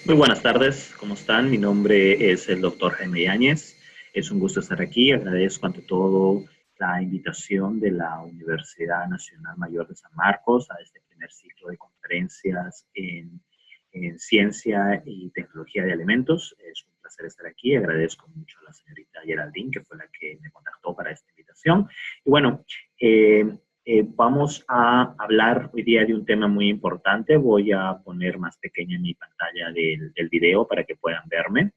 Muy buenas tardes, ¿cómo están? Mi nombre es el doctor Jaime Yáñez. Es un gusto estar aquí. Agradezco ante todo la invitación de la Universidad Nacional Mayor de San Marcos a este primer ciclo de conferencias en ciencia y tecnología de alimentos. Es un placer estar aquí. Agradezco mucho a la señorita Geraldine, que fue la que me contactó para esta invitación. Y bueno, eh, vamos a hablar hoy día de un tema muy importante. Voy a poner más pequeña mi pantalla del video para que puedan verme.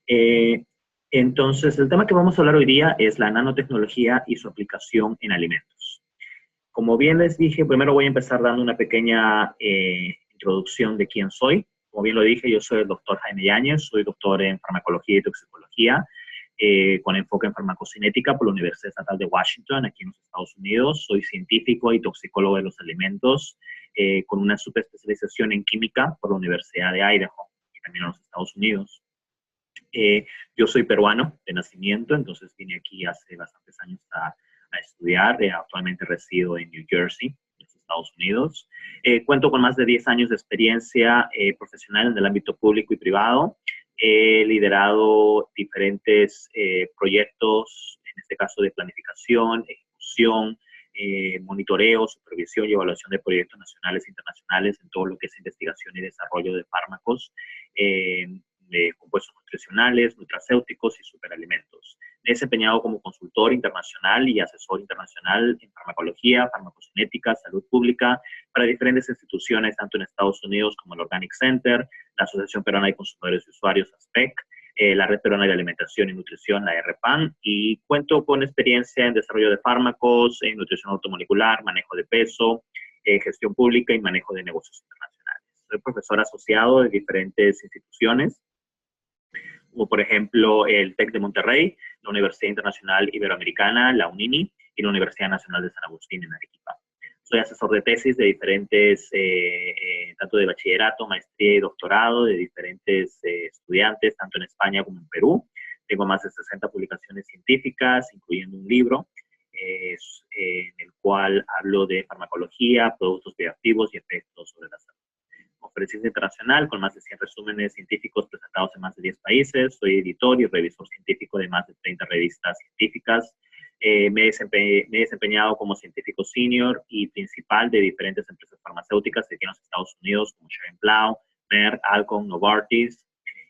Eh, entonces, el tema que vamos a hablar hoy día es la nanotecnología y su aplicación en alimentos. Como bien les dije, primero voy a empezar dando una pequeña introducción de quién soy. Como bien lo dije, yo soy el doctor Jaime Yáñez, soy doctor en farmacología y toxicología, con enfoque en farmacocinética por la Universidad Estatal de Washington, aquí en los Estados Unidos. Soy científico y toxicólogo de los alimentos, con una superespecialización en química por la Universidad de Idaho, y también en los Estados Unidos. Yo soy peruano de nacimiento, entonces vine aquí hace bastantes años a estudiar. Actualmente resido en New Jersey, en los Estados Unidos. Cuento con más de 10 años de experiencia profesional en el ámbito público y privado. He liderado diferentes proyectos, en este caso de planificación, ejecución, monitoreo, supervisión y evaluación de proyectos nacionales e internacionales en todo lo que es investigación y desarrollo de fármacos, de compuestos nutricionales, nutracéuticos y superalimentos. Me he desempeñado como consultor internacional y asesor internacional en farmacología, farmacocinética, salud pública para diferentes instituciones, tanto en Estados Unidos como el Organic Center, la Asociación Peruana de Consumidores y Usuarios, ASPEC, la Red Peruana de Alimentación y Nutrición, la RPAN, y cuento con experiencia en desarrollo de fármacos, en nutrición automolecular, manejo de peso, gestión pública y manejo de negocios internacionales. Soy profesor asociado de diferentes instituciones, como por ejemplo el TEC de Monterrey, la Universidad Internacional Iberoamericana, la UNINI, y la Universidad Nacional de San Agustín en Arequipa. Soy asesor de tesis de diferentes, tanto de bachillerato, maestría y doctorado, de diferentes estudiantes, tanto en España como en Perú. Tengo más de 60 publicaciones científicas, incluyendo un libro, en el cual hablo de farmacología, productos bioactivos y efectos sobre la salud. Conferencista internacional con más de 100 resúmenes científicos presentados en más de 10 países. Soy editor y revisor científico de más de 30 revistas científicas. Me he desempeñado como científico senior y principal de diferentes empresas farmacéuticas aquí en los Estados Unidos, como Schering-Plough, Merck, Alcon, Novartis,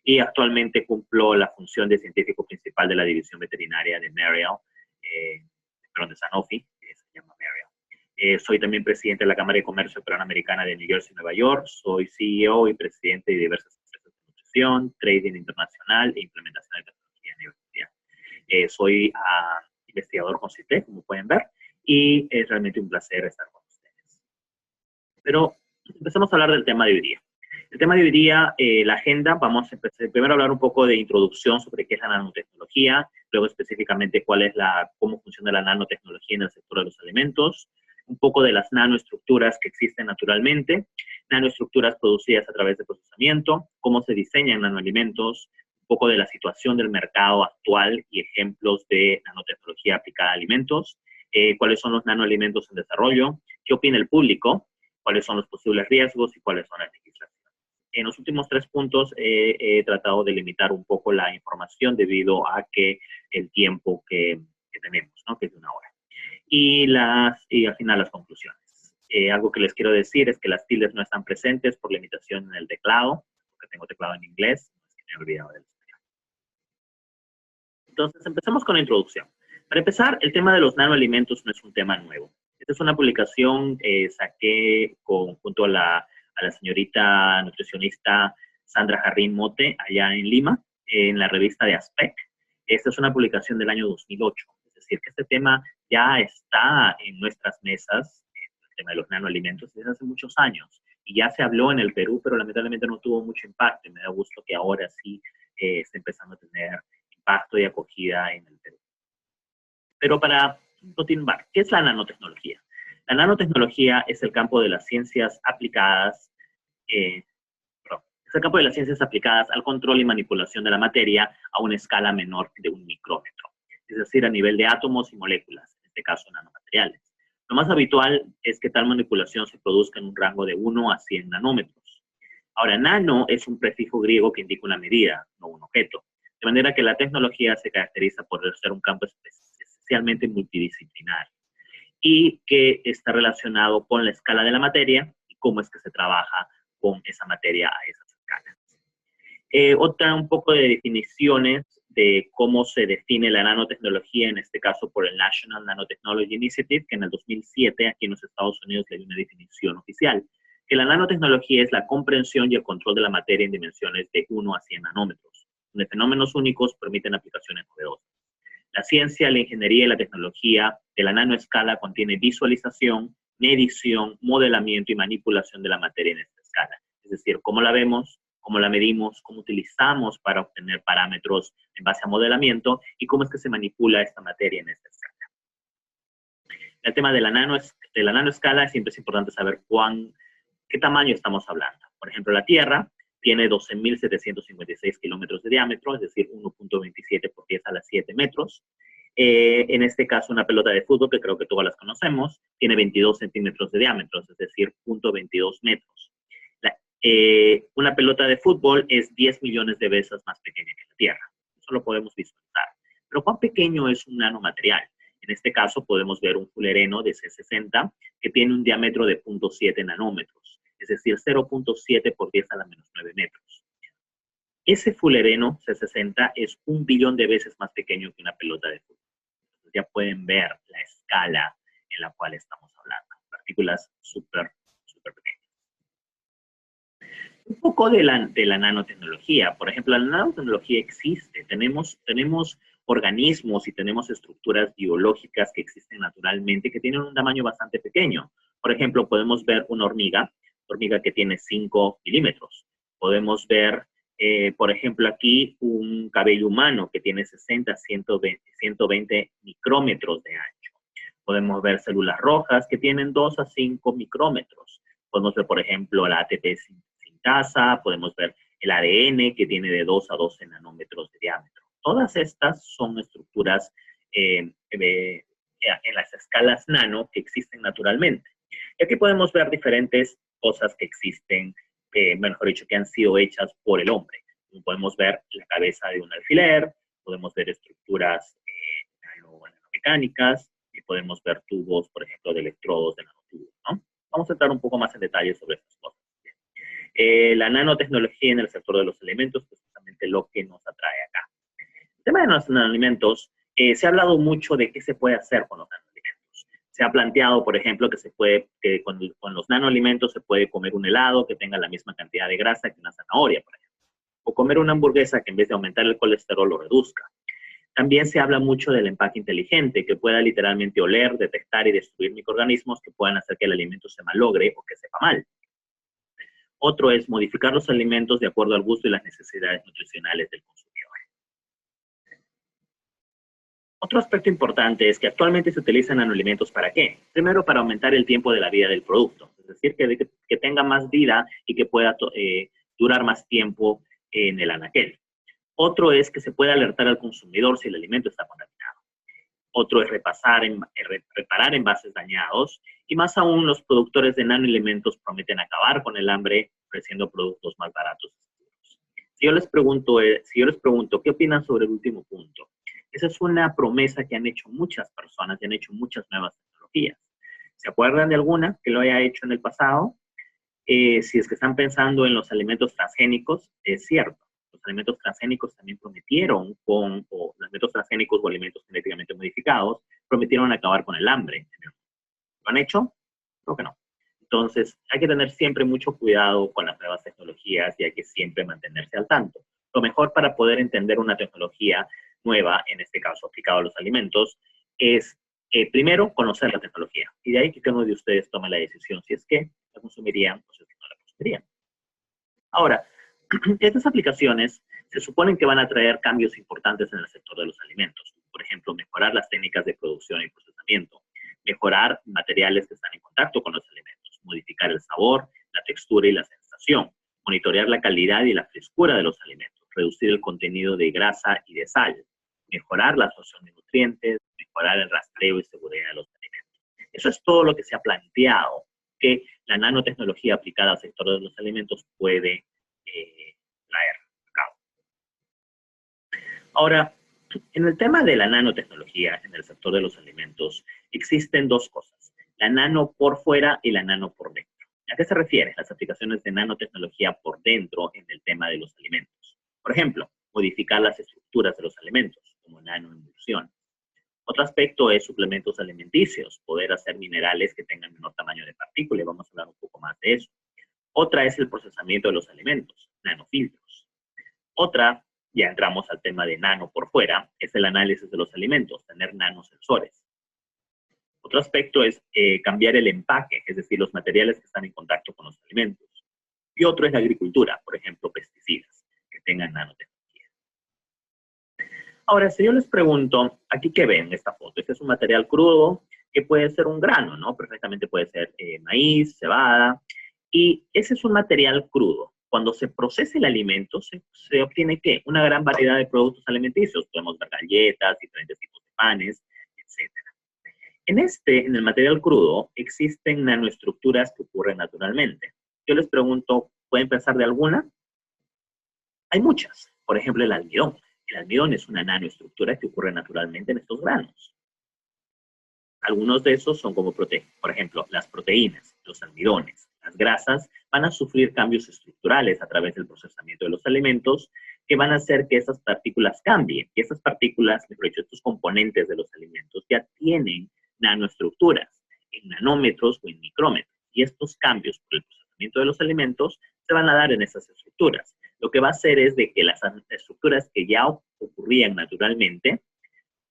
y actualmente cumplo la función de científico principal de la división veterinaria de Merrill, de Sanofi, que se llama Merrill. Soy también presidente de la Cámara de Comercio Peruana-Americana de New Jersey, Nueva York. Soy CEO y presidente de diversas empresas de nutrición, trading internacional e implementación de tecnología en universidad. Soy investigador con CITEC, como pueden ver, y es realmente un placer estar con ustedes. Pero empezamos a hablar del tema de hoy día. El tema de hoy día, la agenda, vamos a empezar primero a hablar un poco de introducción sobre qué es la nanotecnología, luego específicamente cómo funciona la nanotecnología en el sector de los alimentos, un poco de las nanoestructuras que existen naturalmente, nanoestructuras producidas a través de procesamiento, cómo se diseñan nanoalimentos, un poco de la situación del mercado actual y ejemplos de nanotecnología aplicada a alimentos, cuáles son los nanoalimentos en desarrollo, qué opina el público, cuáles son los posibles riesgos y cuáles son las legislaciones. En los últimos 3 puntos he tratado de limitar un poco la información debido a que el tiempo que tenemos, ¿no? Que es de 1 hora. Y al final las conclusiones. Algo que les quiero decir es que las tildes no están presentes por limitación en el teclado, porque tengo teclado en inglés, no es que me he olvidado del español. Entonces, empezamos con la introducción. Para empezar, el tema de los nanoalimentos no es un tema nuevo. Esta es una publicación que saqué junto a la señorita nutricionista Sandra Jarrín Mote, allá en Lima, en la revista de ASPEC. Esta es una publicación del año 2008. Es decir, que este tema ya está en nuestras mesas, el tema de los nanoalimentos, desde hace muchos años. Y ya se habló en el Perú, pero lamentablemente no tuvo mucho impacto. Y me da gusto que ahora sí esté empezando a tener impacto y acogida en el Perú. Pero para continuar, ¿qué es la nanotecnología? La nanotecnología es el campo de las ciencias aplicadas, es el campo de las ciencias aplicadas al control y manipulación de la materia a una escala menor de 1 micrómetro, es decir, a nivel de átomos y moléculas, en este caso nanomateriales. Lo más habitual es que tal manipulación se produzca en un rango de 1 a 100 nanómetros. Ahora, nano es un prefijo griego que indica una medida, no un objeto. De manera que la tecnología se caracteriza por ser un campo especialmente multidisciplinar y que está relacionado con la escala de la materia y cómo es que se trabaja con esa materia a esas escalas. Otra un poco de definiciones de cómo se define la nanotecnología, en este caso por el National Nanotechnology Initiative, que en el 2007 aquí en los Estados Unidos le dio una definición oficial, que la nanotecnología es la comprensión y el control de la materia en dimensiones de 1 a 100 nanómetros, donde fenómenos únicos permiten aplicaciones novedosas. La ciencia, la ingeniería y la tecnología de la nanoescala contiene visualización, medición, modelamiento y manipulación de la materia en esta escala. Es decir, cómo la vemos, cómo la medimos, cómo utilizamos para obtener parámetros en base a modelamiento y cómo es que se manipula esta materia en esta escala. El tema de la nanoescala siempre es importante saber qué tamaño estamos hablando. Por ejemplo, la Tierra tiene 12.756 kilómetros de diámetro, es decir, 1.27 por 10 a la 7 metros. En este caso, una pelota de fútbol, que creo que todas las conocemos, tiene 22 centímetros de diámetro, es decir, 0.22 metros. Una pelota de fútbol es 10 millones de veces más pequeña que la Tierra. Eso lo podemos visualizar. Pero ¿cuán pequeño es un nanomaterial? En este caso podemos ver un fulereno de C60 que tiene un diámetro de 0.7 nanómetros, es decir, 0.7 por 10 a la menos 9 metros. Ese fulereno C60 es 1 billón de veces más pequeño que una pelota de fútbol. Entonces ya pueden ver la escala en la cual estamos hablando. Partículas súper pequeñas. Un poco de la nanotecnología. Por ejemplo, la nanotecnología existe. Tenemos organismos y tenemos estructuras biológicas que existen naturalmente que tienen un tamaño bastante pequeño. Por ejemplo, podemos ver una hormiga que tiene 5 milímetros. Podemos ver, por ejemplo, aquí un cabello humano que tiene 60, 120 micrómetros de ancho. Podemos ver células rojas que tienen 2 a 5 micrómetros. Podemos ver, por ejemplo, la ATP sintasa, podemos ver el ADN que tiene de 2 a 12 nanómetros de diámetro. Todas estas son estructuras en las escalas nano que existen naturalmente. Y aquí podemos ver diferentes cosas que existen, mejor dicho, que han sido hechas por el hombre. Podemos ver la cabeza de un alfiler, podemos ver estructuras nanomecánicas y podemos ver tubos, por ejemplo, de electrodos de nanotubos, ¿no? Vamos a entrar un poco más en detalle sobre estas cosas. La nanotecnología en el sector de los alimentos, pues justamente lo que nos atrae acá. El tema de los nanoalimentos, se ha hablado mucho de qué se puede hacer con los nanoalimentos. Se ha planteado, por ejemplo, que con los nanoalimentos se puede comer un helado que tenga la misma cantidad de grasa que una zanahoria, por ejemplo. O comer una hamburguesa que en vez de aumentar el colesterol lo reduzca. También se habla mucho del empaque inteligente, que pueda literalmente oler, detectar y destruir microorganismos que puedan hacer que el alimento se malogre o que sepa mal. Otro es modificar los alimentos de acuerdo al gusto y las necesidades nutricionales del consumidor. Otro aspecto importante es que actualmente se utilizan nanoalimentos ¿para qué? Primero, para aumentar el tiempo de la vida del producto, es decir, que tenga más vida y que pueda durar más tiempo en el anaquel. Otro es que se pueda alertar al consumidor si el alimento está contaminado. Otro es reparar envases dañados. Y más aún, los productores de nanoalimentos prometen acabar con el hambre ofreciendo productos más baratos. Si yo les pregunto, ¿qué opinan sobre el último punto? Esa es una promesa que han hecho muchas personas y han hecho muchas nuevas tecnologías. ¿Se acuerdan de alguna que lo haya hecho en el pasado? Si es que están pensando en los alimentos transgénicos, es cierto. Los alimentos transgénicos también prometieron, o alimentos transgénicos o alimentos genéticamente modificados, prometieron acabar con el hambre. ¿Lo han hecho? Creo que no. Entonces, hay que tener siempre mucho cuidado con las nuevas tecnologías y hay que siempre mantenerse al tanto. Lo mejor para poder entender una tecnología nueva, en este caso aplicada a los alimentos, es primero conocer la tecnología. Y de ahí que cada uno de ustedes tome la decisión si es que la consumirían o si es que no la consumirían. Ahora, estas aplicaciones se suponen que van a traer cambios importantes en el sector de los alimentos. Por ejemplo, mejorar las técnicas de producción y procesamiento, mejorar materiales que están en contacto con los alimentos, modificar el sabor, la textura y la sensación, monitorear la calidad y la frescura de los alimentos, reducir el contenido de grasa y de sal, mejorar la absorción de nutrientes, mejorar el rastreo y seguridad de los alimentos. Eso es todo lo que se ha planteado que la nanotecnología aplicada al sector de los alimentos puede traer a cabo. Ahora, en el tema de la nanotecnología en el sector de los alimentos, existen dos cosas, la nano por fuera y la nano por dentro. ¿A qué se refiere las aplicaciones de nanotecnología por dentro en el tema de los alimentos? Por ejemplo, modificar las estructuras de los alimentos, como nanoemulsiones. Otro aspecto es suplementos alimenticios, poder hacer minerales que tengan menor tamaño de partícula, y vamos a hablar un poco más de eso. Otra es el procesamiento de los alimentos, nanofiltros. Otra, ya entramos al tema de nano por fuera, es el análisis de los alimentos, tener nanosensores. Otro aspecto es cambiar el empaque, es decir, los materiales que están en contacto con los alimentos. Y otro es la agricultura, por ejemplo, pesticidas, que tengan nanotecnología. Ahora, si yo les pregunto, aquí qué ven en esta foto, este es un material crudo que puede ser un grano, ¿no? Perfectamente puede ser maíz, cebada, y ese es un material crudo. Cuando se procesa el alimento, se obtiene, ¿qué? Una gran variedad de productos alimenticios. Podemos ver galletas, diferentes tipos de panes, etc. En el material crudo, existen nanoestructuras que ocurren naturalmente. Yo les pregunto, ¿pueden pensar de alguna? Hay muchas. Por ejemplo, el almidón. El almidón es una nanoestructura que ocurre naturalmente en estos granos. Algunos de esos son como por ejemplo, las proteínas, los almidones, las grasas van a sufrir cambios estructurales a través del procesamiento de los alimentos que van a hacer que esas partículas cambien. Y esas partículas, mejor dicho, estos componentes de los alimentos ya tienen nanoestructuras en nanómetros o en micrómetros. Y estos cambios por el procesamiento de los alimentos se van a dar en esas estructuras. Lo que va a hacer es de que las estructuras que ya ocurrían naturalmente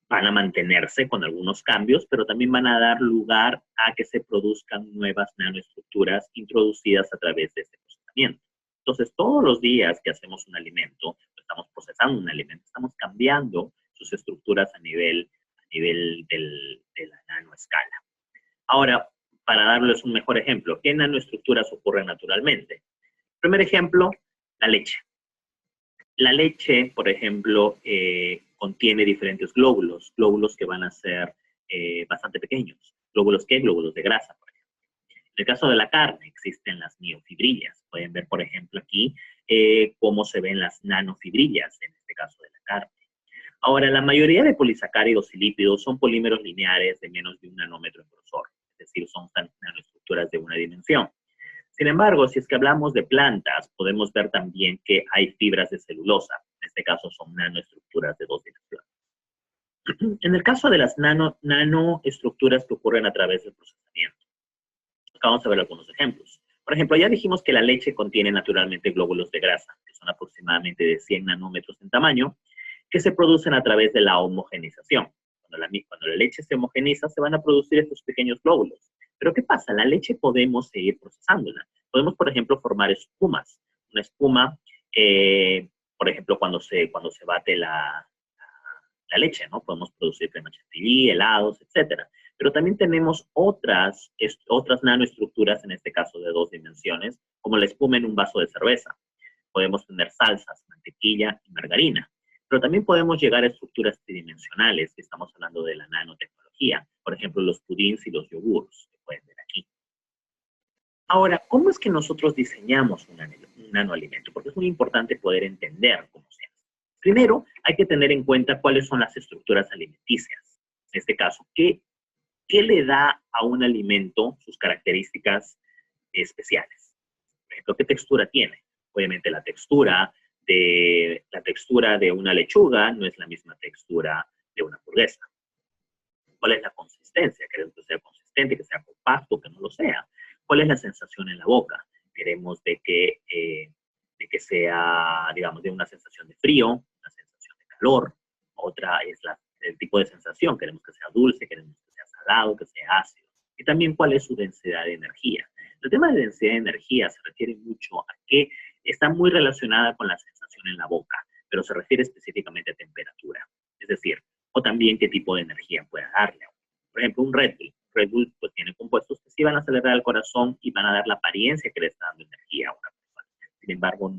van a mantenerse con algunos cambios, pero también van a dar lugar a que se produzcan nuevas nanoestructuras introducidas a través de este procesamiento. Entonces, todos los días que hacemos un alimento, estamos procesando un alimento, estamos cambiando sus estructuras a nivel de la nanoescala. Ahora, para darles un mejor ejemplo, ¿qué nanoestructuras ocurren naturalmente? Primer ejemplo, la leche. La leche, por ejemplo, contiene diferentes glóbulos que van a ser bastante pequeños. ¿Glóbulos qué? Glóbulos de grasa, por ejemplo. En el caso de la carne, existen las miofibrillas. Pueden ver, por ejemplo, aquí cómo se ven las nanofibrillas, en este caso de la carne. Ahora, la mayoría de polisacáridos y lípidos son polímeros lineares de menos de 1 nanómetro en grosor, es decir, son nanoestructuras de una dimensión. Sin embargo, si es que hablamos de plantas, podemos ver también que hay fibras de celulosa. En este caso son nanoestructuras de 2 dimensiones. En el caso de las nanoestructuras que ocurren a través del procesamiento, acá vamos a ver algunos ejemplos. Por ejemplo, ya dijimos que la leche contiene naturalmente glóbulos de grasa, que son aproximadamente de 100 nanómetros en tamaño, que se producen a través de la homogenización. Cuando la leche se homogeniza, se van a producir estos pequeños glóbulos. Pero ¿qué pasa? La leche podemos seguir procesándola. Podemos, por ejemplo, formar espumas. Una espuma, por ejemplo, cuando se bate la leche, ¿no? Podemos producir crema chantilly, helados, etcétera. Pero también tenemos otras nanoestructuras, en este caso de 2 dimensiones, como la espuma en un vaso de cerveza. Podemos tener salsas, mantequilla y margarina. Pero también podemos llegar a estructuras tridimensionales, que estamos hablando de la nanotecnología. Por ejemplo, los pudins y los yogures, que pueden ver aquí. Ahora, ¿cómo es que nosotros diseñamos un nanoalimento? Porque es muy importante poder entender cómo se hace. Primero, hay que tener en cuenta cuáles son las estructuras alimenticias. En este caso, ¿qué le da a un alimento sus características especiales? Por ejemplo, ¿qué textura tiene? Obviamente la textura de una lechuga no es la misma textura de una hamburguesa. ¿Cuál es la consistencia? Queremos que sea consistente, que sea compacto, que no lo sea. ¿Cuál es la sensación en la boca? Queremos de que sea, digamos, de una sensación de frío, una sensación de calor. Otra es el tipo de sensación. Queremos que sea dulce, queremos que sea salado, que sea ácido. Y también cuál es su densidad de energía. El tema de densidad de energía se refiere mucho a que está muy relacionada con la sensación en la boca, pero se refiere específicamente a temperatura. Es decir, o también qué tipo de energía pueda darle. Por ejemplo, un Red Bull. Red Bull pues, tiene compuestos que sí van a acelerar el corazón y van a dar la apariencia que le está dando energía a una persona. Sin embargo,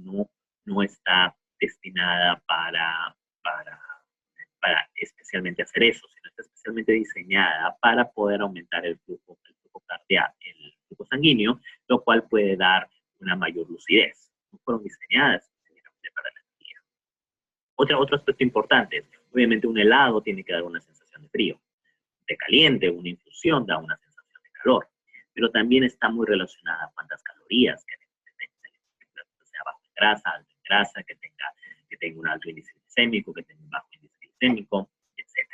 no está destinada para especialmente hacer eso, sino está especialmente diseñada para poder aumentar el flujo tipo sanguíneo, lo cual puede dar una mayor lucidez. No fueron diseñadas para la energía. Otro aspecto importante es, obviamente, un helado tiene que dar una sensación de frío. De caliente, una infusión da una sensación de calor, pero también está muy relacionada a cuántas calorías que sea bajo en grasa, alto en grasa, que tenga un alto índice glicémico, que tenga un bajo índice glicémico, etc.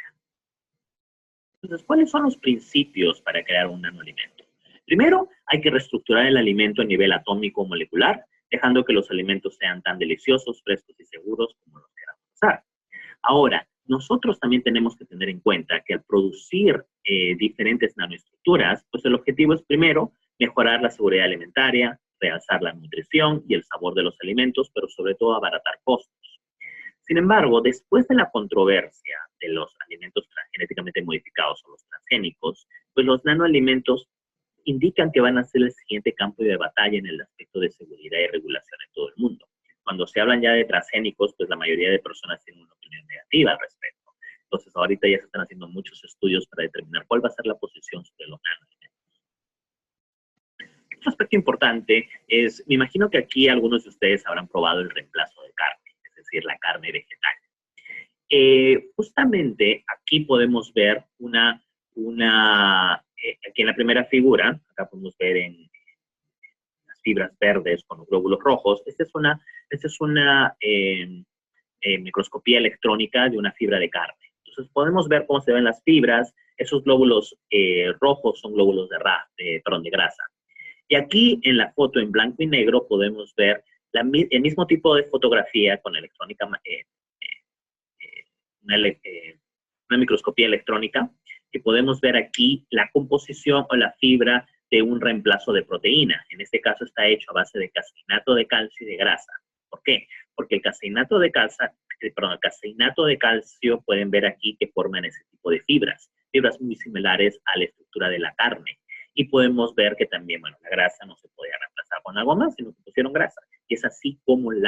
Entonces, ¿cuáles son los principios para crear un nanoalimento? Primero, hay que reestructurar el alimento a nivel atómico o molecular, dejando que los alimentos sean tan deliciosos, frescos y seguros como los queramos usar. Ahora, nosotros también tenemos que tener en cuenta que al producir diferentes nanoestructuras, pues el objetivo es primero mejorar la seguridad alimentaria, realzar la nutrición y el sabor de los alimentos, pero sobre todo abaratar costos. Sin embargo, después de la controversia de los alimentos genéticamente modificados o los transgénicos, pues los nanoalimentos indican que van a ser el siguiente campo de batalla en el aspecto de seguridad y regulación en todo el mundo. Cuando se hablan ya de transgénicos, pues la mayoría de personas tienen una opinión negativa al respecto. Entonces, ahorita ya se están haciendo muchos estudios para determinar cuál va a ser la posición sobre los nanoalimentos. Otro aspecto importante es, me imagino que aquí algunos de ustedes habrán probado el reemplazo de carne, es decir, la carne vegetal. Justamente aquí podemos ver aquí en la primera figura, acá podemos ver en las fibras verdes con los glóbulos rojos. Esta es una microscopía electrónica de una fibra de carne. Entonces podemos ver cómo se ven las fibras. Esos glóbulos rojos son glóbulos de grasa. Y aquí en la foto en blanco y negro podemos ver el mismo tipo de fotografía con electrónica, una microscopía electrónica, y podemos ver aquí la composición o la fibra de un reemplazo de proteína. En este caso está hecho a base de caseinato de calcio y de grasa. ¿Por qué? Porque el caseinato de calcio pueden ver aquí que forman ese tipo de fibras muy similares a la estructura de la carne. Y podemos ver que también, bueno, la grasa no se podía reemplazar con algo más, sino que pusieron grasa. Y es así como el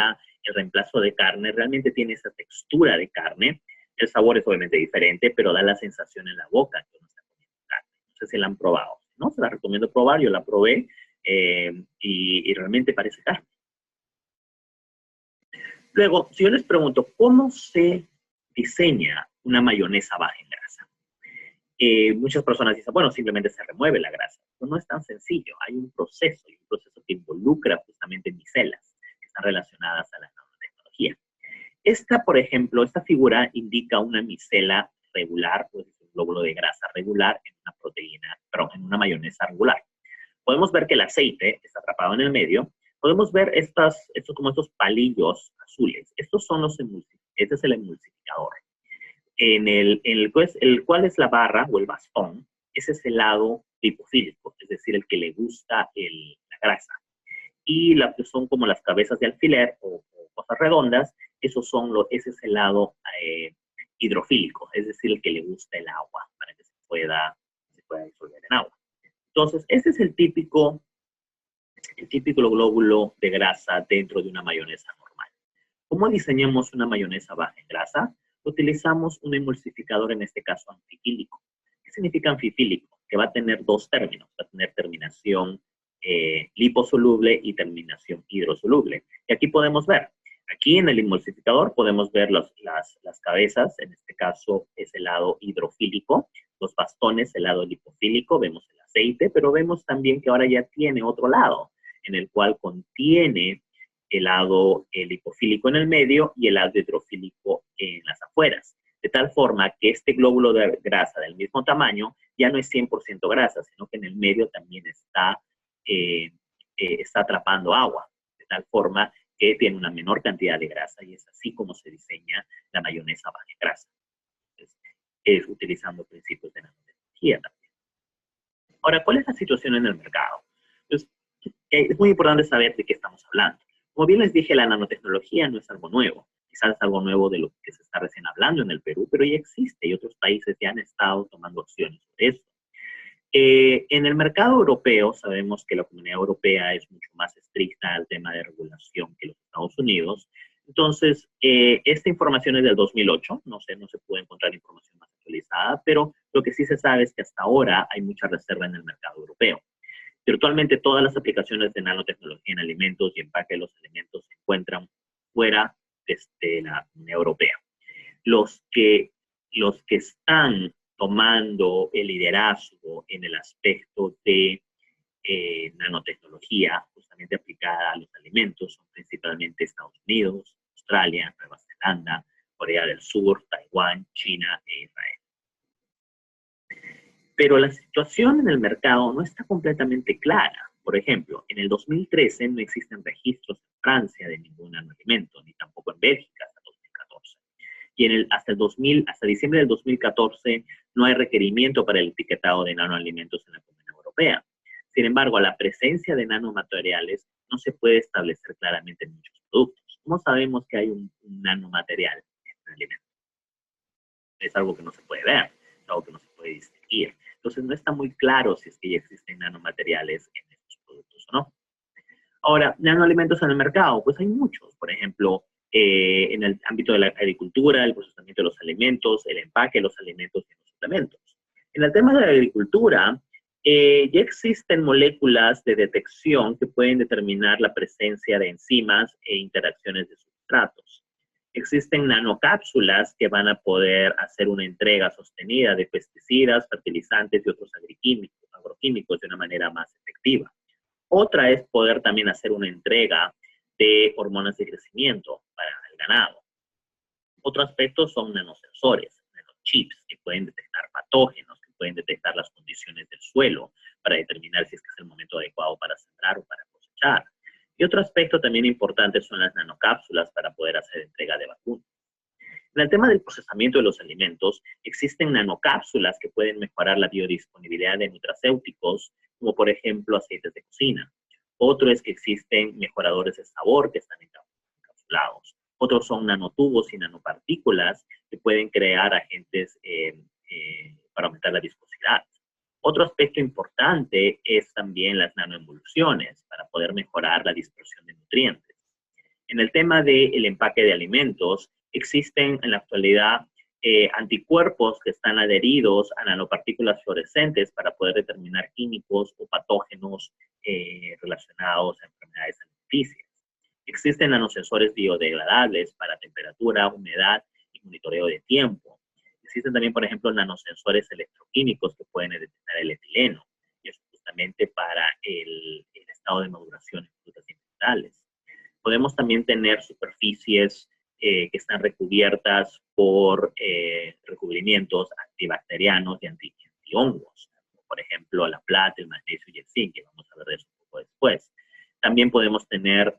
reemplazo de carne realmente tiene esa textura de carne. El sabor es obviamente diferente, pero da la sensación en la boca que uno está comiendo carne. No sé si la han probado. ¿No? Se la recomiendo probar, yo la probé y realmente parece carne. Luego, si yo les pregunto, ¿cómo se diseña una mayonesa baja en grasa? Muchas personas dicen, bueno, simplemente se remueve la grasa. Pero no es tan sencillo. Hay un proceso que involucra justamente micelas que están relacionadas a la nanotecnología. Por ejemplo, esta figura indica una micela regular, pues un glóbulo de grasa regular en una proteína, en una mayonesa regular. Podemos ver que el aceite está atrapado en el medio. Podemos ver estos palillos azules. Este es el emulsificador. El cual es la barra o el bastón, ese es el lado lipofílico, es decir, el que le gusta la grasa. Y son como las cabezas de alfiler o cosas redondas, ese es el lado hidrofílico, es decir, el que le gusta el agua, para que se pueda disolver en agua. Entonces, este es el típico glóbulo de grasa dentro de una mayonesa normal. ¿Cómo diseñamos una mayonesa baja en grasa? Utilizamos un emulsificador, en este caso anfifílico. ¿Qué significa anfifílico? Que va a tener dos términos. Va a tener terminación liposoluble y terminación hidrosoluble. Y aquí podemos ver, aquí en el emulsificador podemos ver las cabezas, en este caso es el lado hidrofílico, los bastones, el lado lipofílico, vemos el aceite, pero vemos también que ahora ya tiene otro lado, en el cual contiene el lado lipofílico en el medio y el lado hidrofílico en las afueras. De tal forma que este glóbulo de grasa del mismo tamaño ya no es 100% grasa, sino que en el medio también está atrapando agua. De tal forma que tiene una menor cantidad de grasa y es así como se diseña la mayonesa baja en grasa. Entonces, es utilizando principios de nanotecnología también. Ahora, ¿cuál es la situación en el mercado? Pues, es muy importante saber de qué estamos hablando. Como bien les dije, la nanotecnología no es algo nuevo. Quizás es algo nuevo de lo que se está recién hablando en el Perú, pero ya existe y otros países ya han estado tomando acciones sobre eso. En el mercado europeo sabemos que la Comunidad Europea es mucho más estricta al tema de regulación que los Estados Unidos. Entonces, esta información es del 2008, no se puede encontrar información más actualizada, pero lo que sí se sabe es que hasta ahora hay mucha reserva en el mercado europeo. Virtualmente todas las aplicaciones de nanotecnología en alimentos y empaque de los alimentos se encuentran fuera de la Unión Europea. Los que están tomando el liderazgo en el aspecto de nanotecnología justamente aplicada a los alimentos son principalmente Estados Unidos, Australia, Nueva Zelanda, Corea del Sur, Taiwán, China e Israel. Pero la situación en el mercado no está completamente clara. Por ejemplo, en el 2013 no existen registros en Francia de ningún nanoalimento, ni tampoco en Bélgica hasta 2014. Y hasta diciembre del 2014 no hay requerimiento para el etiquetado de nanoalimentos en la Comunidad Europea. Sin embargo, la presencia de nanomateriales no se puede establecer claramente en muchos productos. ¿Cómo sabemos que hay un nanomaterial en un alimento? Es algo que no se puede ver, es algo que no se puede distinguir. Entonces, no está muy claro si es que ya existen nanomateriales en estos productos o no. Ahora, nanoalimentos en el mercado, pues hay muchos. Por ejemplo, en el ámbito de la agricultura, el procesamiento de los alimentos, el empaque de los alimentos y los suplementos. En el tema de la agricultura, ya existen moléculas de detección que pueden determinar la presencia de enzimas e interacciones de sustratos. Existen nanocápsulas que van a poder hacer una entrega sostenida de pesticidas, fertilizantes y otros agroquímicos de una manera más efectiva. Otra es poder también hacer una entrega de hormonas de crecimiento para el ganado. Otro aspecto son nanosensores, nanochips, que pueden detectar patógenos, que pueden detectar las condiciones del suelo para determinar si es que es el momento adecuado para sembrar o para cosechar. Y otro aspecto también importante son las nanocápsulas para poder hacer entrega de vacunas. En el tema del procesamiento de los alimentos, existen nanocápsulas que pueden mejorar la biodisponibilidad de nutracéuticos, como por ejemplo aceites de cocina. Otro es que existen mejoradores de sabor que están encapsulados. Otros son nanotubos y nanopartículas que pueden crear agentes para aumentar la viscosidad. Otro aspecto importante es también las nanoemulsiones para poder mejorar la dispersión de nutrientes. En el tema del empaque de alimentos, existen en la actualidad anticuerpos que están adheridos a nanopartículas fluorescentes para poder determinar químicos o patógenos relacionados a enfermedades alimenticias. Existen nanosensores biodegradables para temperatura, humedad y monitoreo de tiempo. Existen también, por ejemplo, nanosensores electroquímicos que pueden detectar el etileno, y eso justamente para el estado de maduración en frutas y vegetales. Podemos también tener superficies que están recubiertas por recubrimientos antibacterianos y antihongos, como por ejemplo la plata, el magnesio y el zinc, que vamos a ver de eso un poco después. También podemos tener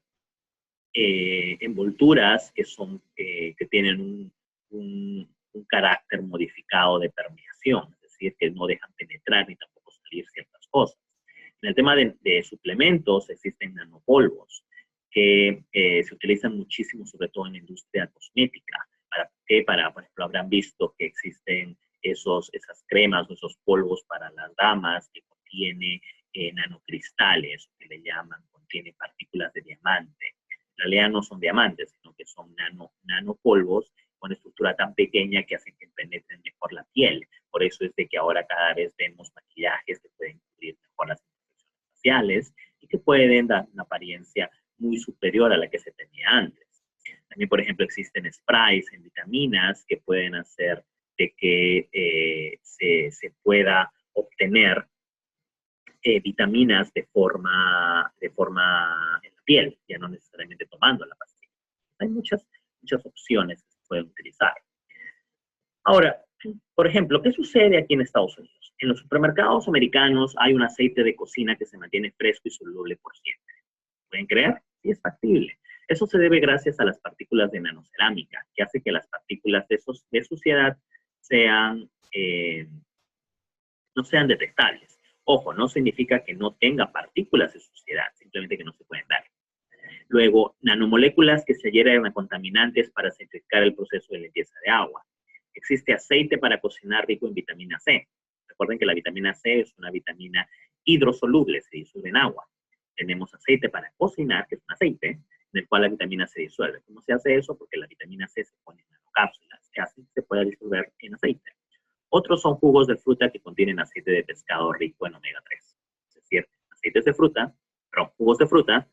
envolturas que tienen un carácter modificado de permeación, es decir, que no dejan penetrar ni tampoco salir ciertas cosas. En el tema de suplementos existen nanopolvos que se utilizan muchísimo, sobre todo en la industria cosmética. Por ejemplo, habrán visto que existen esas cremas o esos polvos para las damas que contiene nanocristales, que le llaman, contiene partículas de diamante. En realidad no son diamantes, sino que son nanopolvos con estructura tan pequeña que hacen que penetren mejor la piel. Por eso es de que ahora cada vez vemos maquillajes que pueden cubrir mejor las imperfecciones faciales y que pueden dar una apariencia muy superior a la que se tenía antes. También, por ejemplo, existen sprays en vitaminas que pueden hacer de que se pueda obtener vitaminas de forma en la piel, ya no necesariamente tomando la pastilla. Hay muchas opciones que se pueden utilizar. Ahora, por ejemplo, ¿qué sucede aquí en Estados Unidos? En los supermercados americanos hay un aceite de cocina que se mantiene fresco y soluble por siempre. ¿Pueden creer? Sí, es factible. Eso se debe gracias a las partículas de nanocerámica, que hace que las partículas de suciedad no sean detectables. Ojo, no significa que no tenga partículas de suciedad, simplemente que no se pueden dar. Luego, nanomoléculas que se adhieren a contaminantes para simplificar el proceso de limpieza de agua. Existe aceite para cocinar rico en vitamina C. Recuerden que la vitamina C es una vitamina hidrosoluble, se disuelve en agua. Tenemos aceite para cocinar, que es un aceite, en el cual la vitamina se disuelve. ¿Cómo se hace eso? Porque la vitamina C se pone en nanocápsulas, que hacen que se pueda disolver en aceite. Otros son jugos de fruta que contienen aceite de pescado rico en omega 3, es decir, aceites de fruta, perdón, jugos de fruta,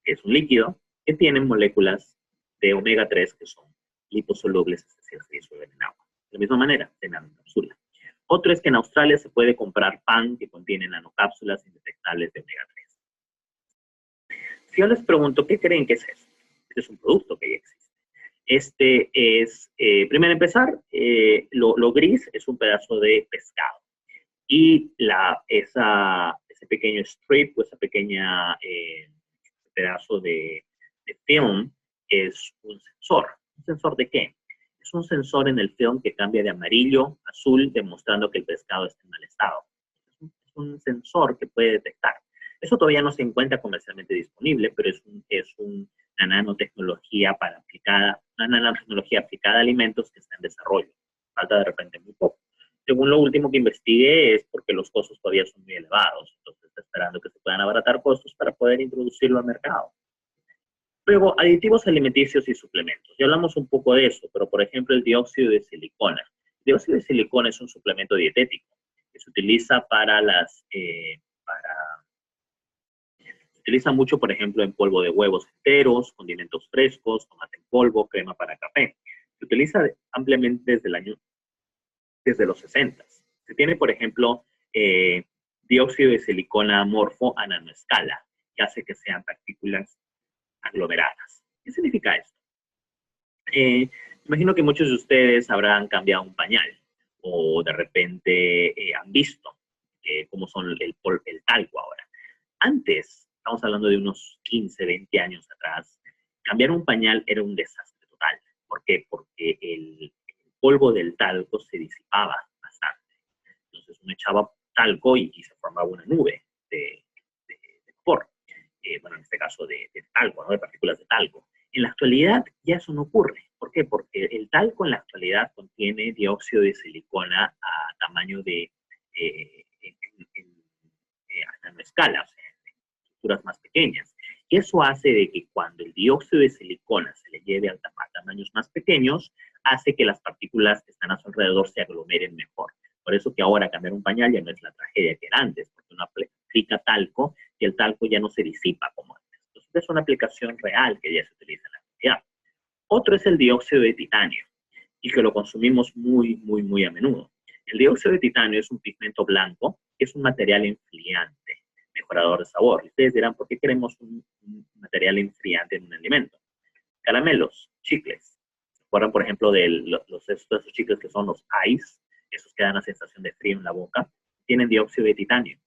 que es un líquido, que tienen moléculas de omega 3 que son liposolubles, es decir, se disuelven en agua. De la misma manera, se nanocapsula. Otro es que en Australia se puede comprar pan que contiene nanocápsulas indetectables de omega 3. Si yo les pregunto, ¿qué creen que es eso? Este es un producto que ya existe. Este es, primero empezar, lo gris es un pedazo de pescado. Y ese pequeño strip o ese pequeña pedazo de film es un sensor. ¿Un sensor de qué? Es un sensor en el film que cambia de amarillo a azul, demostrando que el pescado está en mal estado. Es un sensor que puede detectar. Eso todavía no se encuentra comercialmente disponible, pero es una nanotecnología aplicada a alimentos que está en desarrollo. Falta de repente muy poco. Según lo último que investigué, es porque los costos todavía son muy elevados. Entonces, está esperando que se puedan abaratar costos para poder introducirlo al mercado. Luego, aditivos alimenticios y suplementos. Ya hablamos un poco de eso, pero por ejemplo, el dióxido de silicona. El dióxido de silicona es un suplemento dietético que se utiliza se utiliza mucho, por ejemplo, en polvo de huevos enteros, condimentos frescos, tomate en polvo, crema para café. Se utiliza ampliamente desde los 60. Se tiene, por ejemplo, dióxido de silicona amorfo a nanoescala, que hace que sean partículas aglomeradas. ¿Qué significa esto? Imagino que muchos de ustedes habrán cambiado un pañal o de repente han visto cómo son el talco ahora. Antes, estamos hablando de unos 15, 20 años atrás, cambiar un pañal era un desastre total. ¿Por qué? Porque el polvo del talco se disipaba bastante. Entonces uno echaba talco y se formaba una nube de vapor. Bueno, en este caso de talco, ¿no? De partículas de talco. En la actualidad ya eso no ocurre. ¿Por qué? Porque el talco en la actualidad contiene dióxido de silicona a tamaño de a nanoescala, o sea, en estructuras más pequeñas. Y eso hace de que cuando el dióxido de silicona se le lleve a tamaños más pequeños, hace que las partículas que están a su alrededor se aglomeren mejor. Por eso que ahora cambiar un pañal ya no es la tragedia que era antes, porque uno aplica talco y el talco ya no se disipa como antes. Entonces es una aplicación real que ya se utiliza en la actualidad. Otro es el dióxido de titanio, y que lo consumimos muy, muy, muy a menudo. El dióxido de titanio es un pigmento blanco, que es un material enfriante, mejorador de sabor. Y ustedes dirán, ¿por qué queremos un material enfriante en un alimento? Caramelos, chicles. ¿Se acuerdan, por ejemplo, de esos chicles que son los ice? Esos que dan la sensación de frío en la boca. Tienen dióxido de titanio.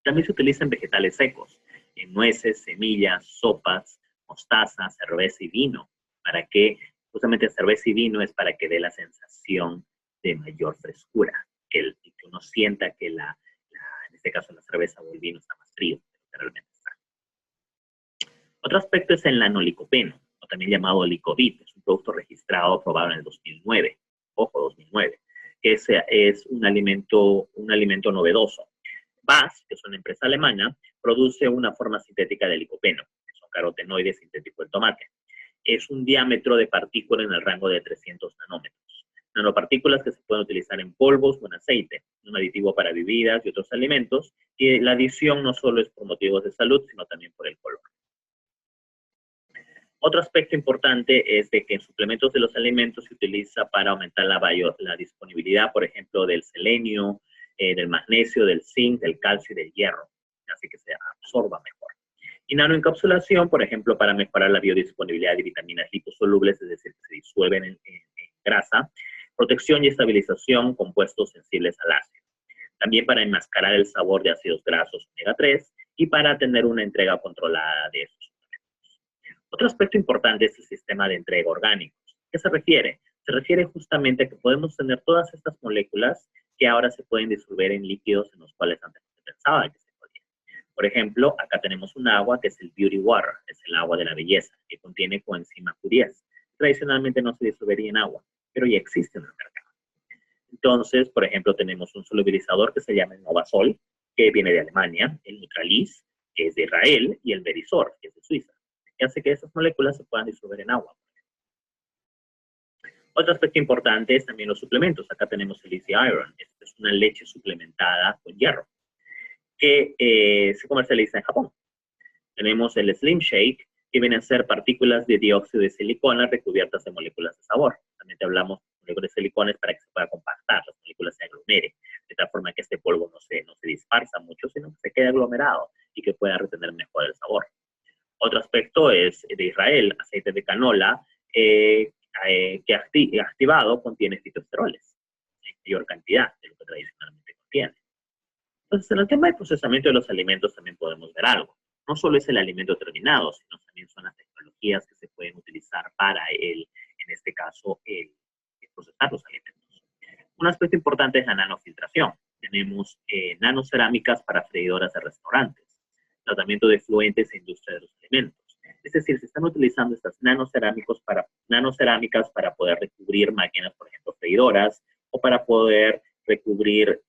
También se utiliza en vegetales secos, en nueces, semillas, sopas, mostaza, cerveza y vino. Para que, justamente cerveza y vino es para que dé la sensación de mayor frescura, que uno sienta que en este caso la cerveza o el vino está más frío de lo que realmente está. Otro aspecto es el nanolicopeno, o también llamado Licovit. Es un producto registrado, aprobado en el 2009. Ojo, 2009. Que es un alimento novedoso. BASF, que es una empresa alemana, produce una forma sintética de licopeno, que son carotenoides sintéticos del tomate. Es un diámetro de partícula en el rango de 300 nanómetros. Nanopartículas que se pueden utilizar en polvos o en aceite, un aditivo para bebidas y otros alimentos, y la adición no solo es por motivos de salud, sino también por el color. Otro aspecto importante es de que en suplementos de los alimentos se utiliza para aumentar la disponibilidad, por ejemplo, del selenio, del magnesio, del zinc, del calcio y del hierro, así que se absorba mejor. Y nanoencapsulación, por ejemplo, para mejorar la biodisponibilidad de vitaminas liposolubles, es decir, que se disuelven en grasa, protección y estabilización, compuestos sensibles al ácido. También para enmascarar el sabor de ácidos grasos omega 3 y para tener una entrega controlada de esos. Otro aspecto importante es el sistema de entrega orgánicos. ¿Qué se refiere? Se refiere justamente a que podemos tener todas estas moléculas que ahora se pueden disolver en líquidos en los cuales antes no se pensaba que se podían. Por ejemplo, acá tenemos un agua que es el Beauty Water, es el agua de la belleza, que contiene coenzima Q10. Tradicionalmente no se disolvería en agua, pero ya existe en el mercado. Entonces, por ejemplo, tenemos un solubilizador que se llama el Novasol, que viene de Alemania, el Neutralis, que es de Israel, y el Verisor, que es de Suiza, que hace que esas moléculas se puedan disolver en agua. Otro aspecto importante es también los suplementos. Acá tenemos el Easy Iron. Esta es una leche suplementada con hierro. que se comercializa en Japón. Tenemos el Slim Shake, que vienen a ser partículas de dióxido de silicona recubiertas de moléculas de sabor. También te hablamos de moléculas de silicones para que se pueda compactar, las moléculas se aglomeren, de tal forma que este polvo no se dispersa mucho, sino que se quede aglomerado y que pueda retener mejor el sabor. Otro aspecto es de Israel, aceite de canola, que activado contiene fitoesteroles, en mayor cantidad de lo que tradicionalmente contiene. Entonces, en el tema de procesamiento de los alimentos también podemos ver algo. No solo es el alimento terminado, sino también son las tecnologías que se pueden utilizar para en este caso, el procesar los alimentos. Un aspecto importante es la nanofiltración. Tenemos nanocerámicas para freidoras de restaurantes, tratamiento de efluentes e industria de los alimentos. Es decir, se están utilizando estas nanocerámicas para poder recubrir máquinas, por ejemplo, freidoras, o para poder recubrir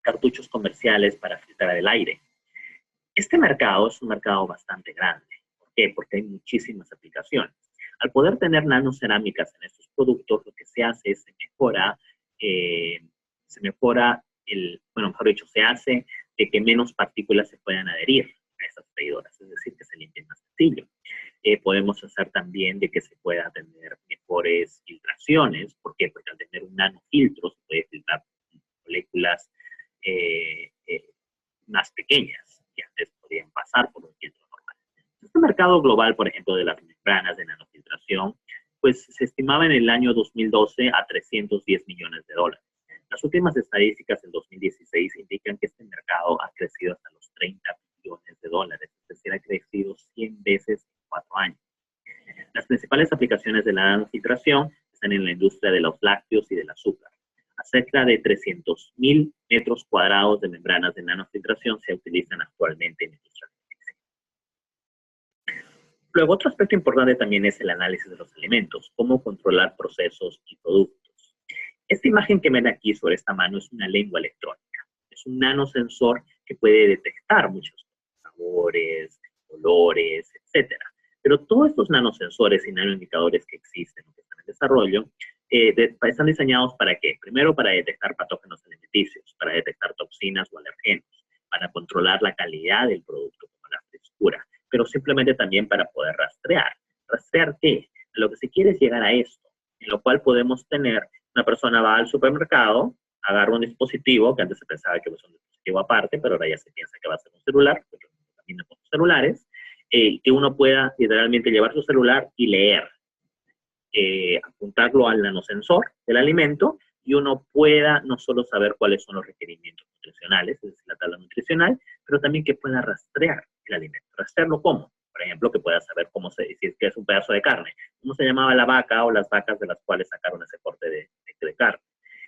cartuchos comerciales para filtrar el aire. Este mercado es un mercado bastante grande. ¿Por qué? Porque hay muchísimas aplicaciones. Al poder tener nanocerámicas en estos productos, lo que se hace es se hace de que menos partículas se puedan adherir a esas freidoras, es decir, que se limpien más sencillo. Podemos hacer también de que se pueda tener mejores filtraciones. ¿Por qué? Porque al tener un nanofiltro se puede filtrar moléculas más pequeñas que antes podían pasar por un filtro normal. Este mercado global, por ejemplo, de las membranas de nanofiltración, pues se estimaba en el año 2012 a 310 millones de dólares. Las últimas estadísticas del 2016 indican que este mercado ha crecido hasta los 30 billones de dólares, es decir, ha crecido 100 veces en 4 años. Las principales aplicaciones de la nanofiltración están en la industria de los lácteos y del azúcar. Cerca de 300.000 metros cuadrados de membranas de nanofiltración se utilizan actualmente en la industria alimenticia. Luego, otro aspecto importante también es el análisis de los alimentos, cómo controlar procesos y productos. Esta imagen que ven aquí sobre esta mano es una lengua electrónica. Es un nanosensor que puede detectar muchos sabores, olores, etc. Pero todos estos nanosensores y nanoindicadores que existen o que están en desarrollo están diseñados ¿para qué? Primero, para detectar patógenos alimenticios, para detectar toxinas o alergenos, para controlar la calidad del producto, como la frescura, pero simplemente también para poder rastrear. ¿Rastrear qué? Lo que se quiere es llegar a esto, en lo cual podemos tener, una persona va al supermercado, agarra un dispositivo, que antes se pensaba que was un dispositivo aparte, pero ahora ya se piensa que va a ser un celular, porque también tenemos celulares, que uno pueda literalmente llevar su celular y leer. Apuntarlo al nanosensor del alimento y uno pueda no solo saber cuáles son los requerimientos nutricionales, es decir, la tabla nutricional, pero también que pueda rastrear el alimento. ¿Rastrearlo cómo? Por ejemplo, que pueda saber cómo si es que es un pedazo de carne, cómo se llamaba la vaca o las vacas de las cuales sacaron ese corte de carne,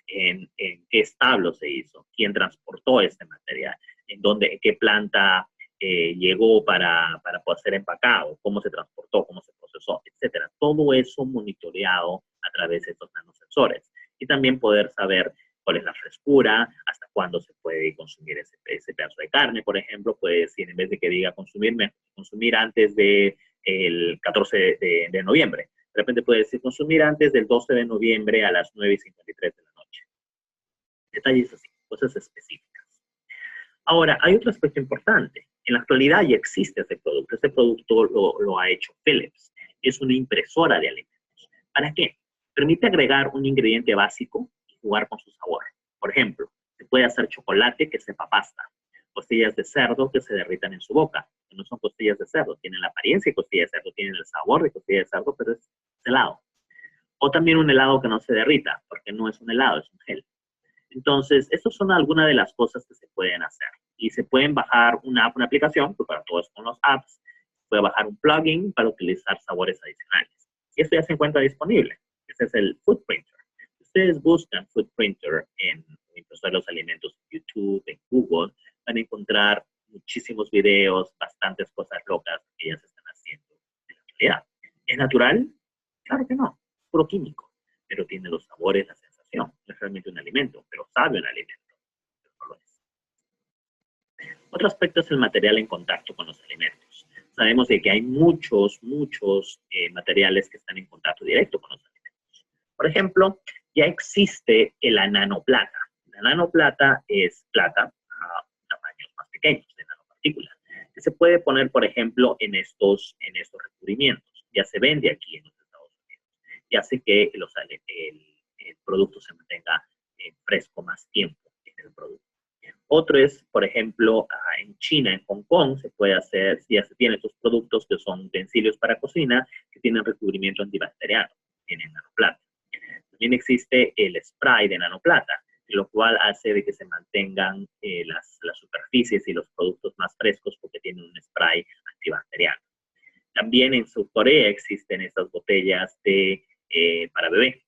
en qué establo se hizo, quién transportó este material, en qué planta llegó para poder ser empacado, cómo se transportó, cómo se procesó, etcétera. Todo eso monitoreado a través de estos nanosensores. Y también poder saber cuál es la frescura, hasta cuándo se puede consumir ese pedazo de carne, por ejemplo. Puede decir, en vez de que diga consumir antes del 14 de noviembre. De repente puede decir consumir antes del 12 de noviembre a las 9:53 de la noche. Detalles así, cosas específicas. Ahora, hay otro aspecto importante. En la actualidad ya existe este producto. Este producto lo ha hecho Philips. Es una impresora de alimentos. ¿Para qué? Permite agregar un ingrediente básico y jugar con su sabor. Por ejemplo, se puede hacer chocolate que sepa pasta, costillas de cerdo que se derritan en su boca, que no son costillas de cerdo, tienen la apariencia de costillas de cerdo, tienen el sabor de costillas de cerdo, pero es helado. O también un helado que no se derrita, porque no es un helado, es un gel. Entonces, estas son algunas de las cosas que se pueden hacer. Y se pueden bajar una aplicación, pues para todos con los apps. Se puede bajar un plugin para utilizar sabores adicionales. Y esto ya se encuentra disponible. Este es el Food Printer. Si ustedes buscan Food Printer en impresora de los alimentos en YouTube, en Google, van a encontrar muchísimos videos, bastantes cosas locas que ya se están haciendo en la actualidad. ¿Es natural? Claro que no. Es puro químico. Pero tiene los sabores, la sensación. No es realmente un alimento, pero sabe un alimento. Pero no lo es. Otro aspecto es el material en contacto con los alimentos. Sabemos de que hay muchos materiales que están en contacto directo con los alimentos. Por ejemplo, ya existe la nanoplata. La nanoplata es plata, pequeños de nanopartículas, que se puede poner, por ejemplo, en estos recubrimientos. Ya se vende aquí en los Estados Unidos y hace que el producto se mantenga fresco más tiempo en el producto. Otro es, por ejemplo, en China, en Hong Kong, se puede hacer, ya se tienen estos productos que son utensilios para cocina, que tienen recubrimiento antibacteriano, tienen nanoplata. También existe el spray de nanoplata, lo cual hace de que se mantengan las superficies y los productos más frescos porque tienen un spray antibacteriano. También en South Corea existen estas botellas para bebé,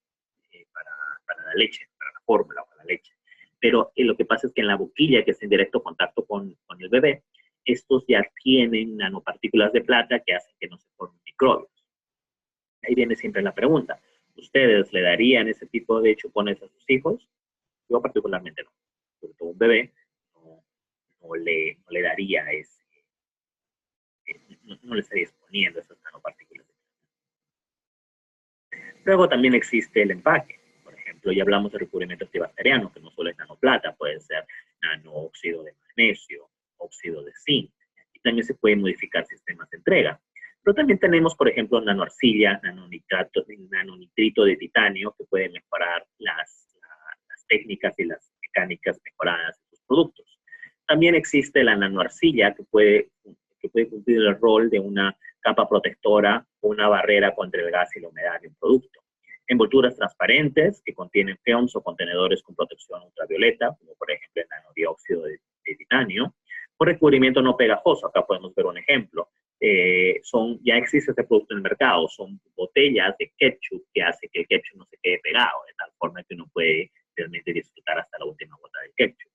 para la leche, para la fórmula o para la leche. Pero lo que pasa es que en la boquilla, que está en directo contacto con el bebé, estos ya tienen nanopartículas de plata que hacen que no se formen microbios. Ahí viene siempre la pregunta. ¿Ustedes le darían ese tipo de chupones a sus hijos? Yo particularmente no. Sobre todo un bebé no le daría no le estaría exponiendo esas nanopartículas. Luego también existe el empaque. Por ejemplo, ya hablamos de recubrimiento antibacteriano, que no solo es nanoplata, puede ser nanoóxido de magnesio, óxido de zinc, y también se pueden modificar sistemas de entrega. Pero también tenemos, por ejemplo, nanoarcilla, nanonitrito de titanio, que pueden mejorar las técnicas y las mecánicas mejoradas de sus productos. También existe la nanoarcilla, que puede cumplir el rol de una capa protectora o una barrera contra el gas y la humedad de un producto. Envolturas transparentes que contienen films o contenedores con protección ultravioleta, como por ejemplo el nanodióxido de titanio, o recubrimiento no pegajoso. Acá podemos ver un ejemplo. Ya existe este producto en el mercado, son botellas de ketchup que hace que el ketchup no se quede pegado, de tal forma que uno puede realmente disfrutar hasta la última gota del ketchup.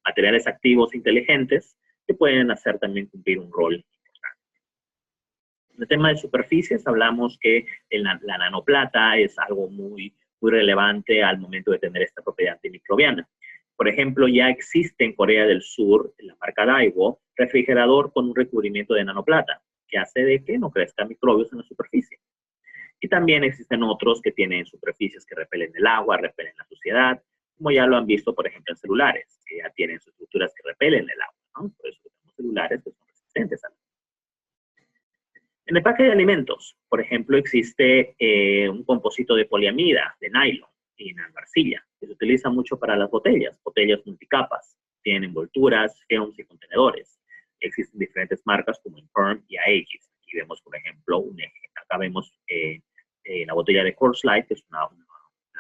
Materiales activos inteligentes que pueden hacer también cumplir un rol importante. En el tema de superficies hablamos que la nanoplata es algo muy relevante al momento de tener esta propiedad antimicrobiana. Por ejemplo, ya existe en Corea del Sur, en la marca Daewoo, refrigerador con un recubrimiento de nanoplata, que hace de que no crezcan microbios en la superficie. Y también existen otros que tienen superficies que repelen el agua, repelen la suciedad, como ya lo han visto, por ejemplo, en celulares, que ya tienen sus estructuras que repelen el agua, ¿no? Por eso tenemos celulares que son resistentes al agua. En el empaque de alimentos, por ejemplo, existe un composito de poliamida, de nylon y nanoarcilla, que se utiliza mucho para las botellas multicapas. Tienen envolturas, films y contenedores. Existen diferentes marcas como Imperm y AX. Aquí vemos, por ejemplo, acá vemos la botella de Coors Light, que es una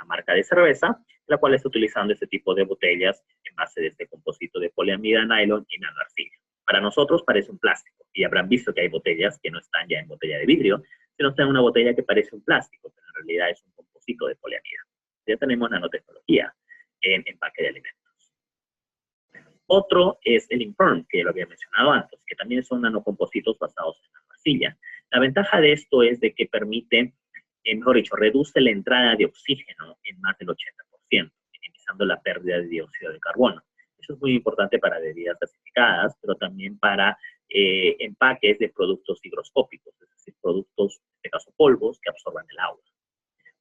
marca de cerveza, la cual está utilizando este tipo de botellas en base de este composito de poliamida, nylon y nanoarcilla. Para nosotros parece un plástico, y habrán visto que hay botellas que no están ya en botella de vidrio, sino están en una botella que parece un plástico, pero en realidad es un composito de poliamida. Ya tenemos nanotecnología en empaque de alimentos. Otro es el Imperm, que ya lo había mencionado antes, que también son nanocompositos basados en nanoarcilla. La ventaja de esto es de que permite, mejor dicho, reduce la entrada de oxígeno en más del 80%, minimizando la pérdida de dióxido de carbono. Eso es muy importante para bebidas gasificadas, pero también para empaques de productos higroscópicos, es decir, productos, en este caso polvos, que absorban el agua,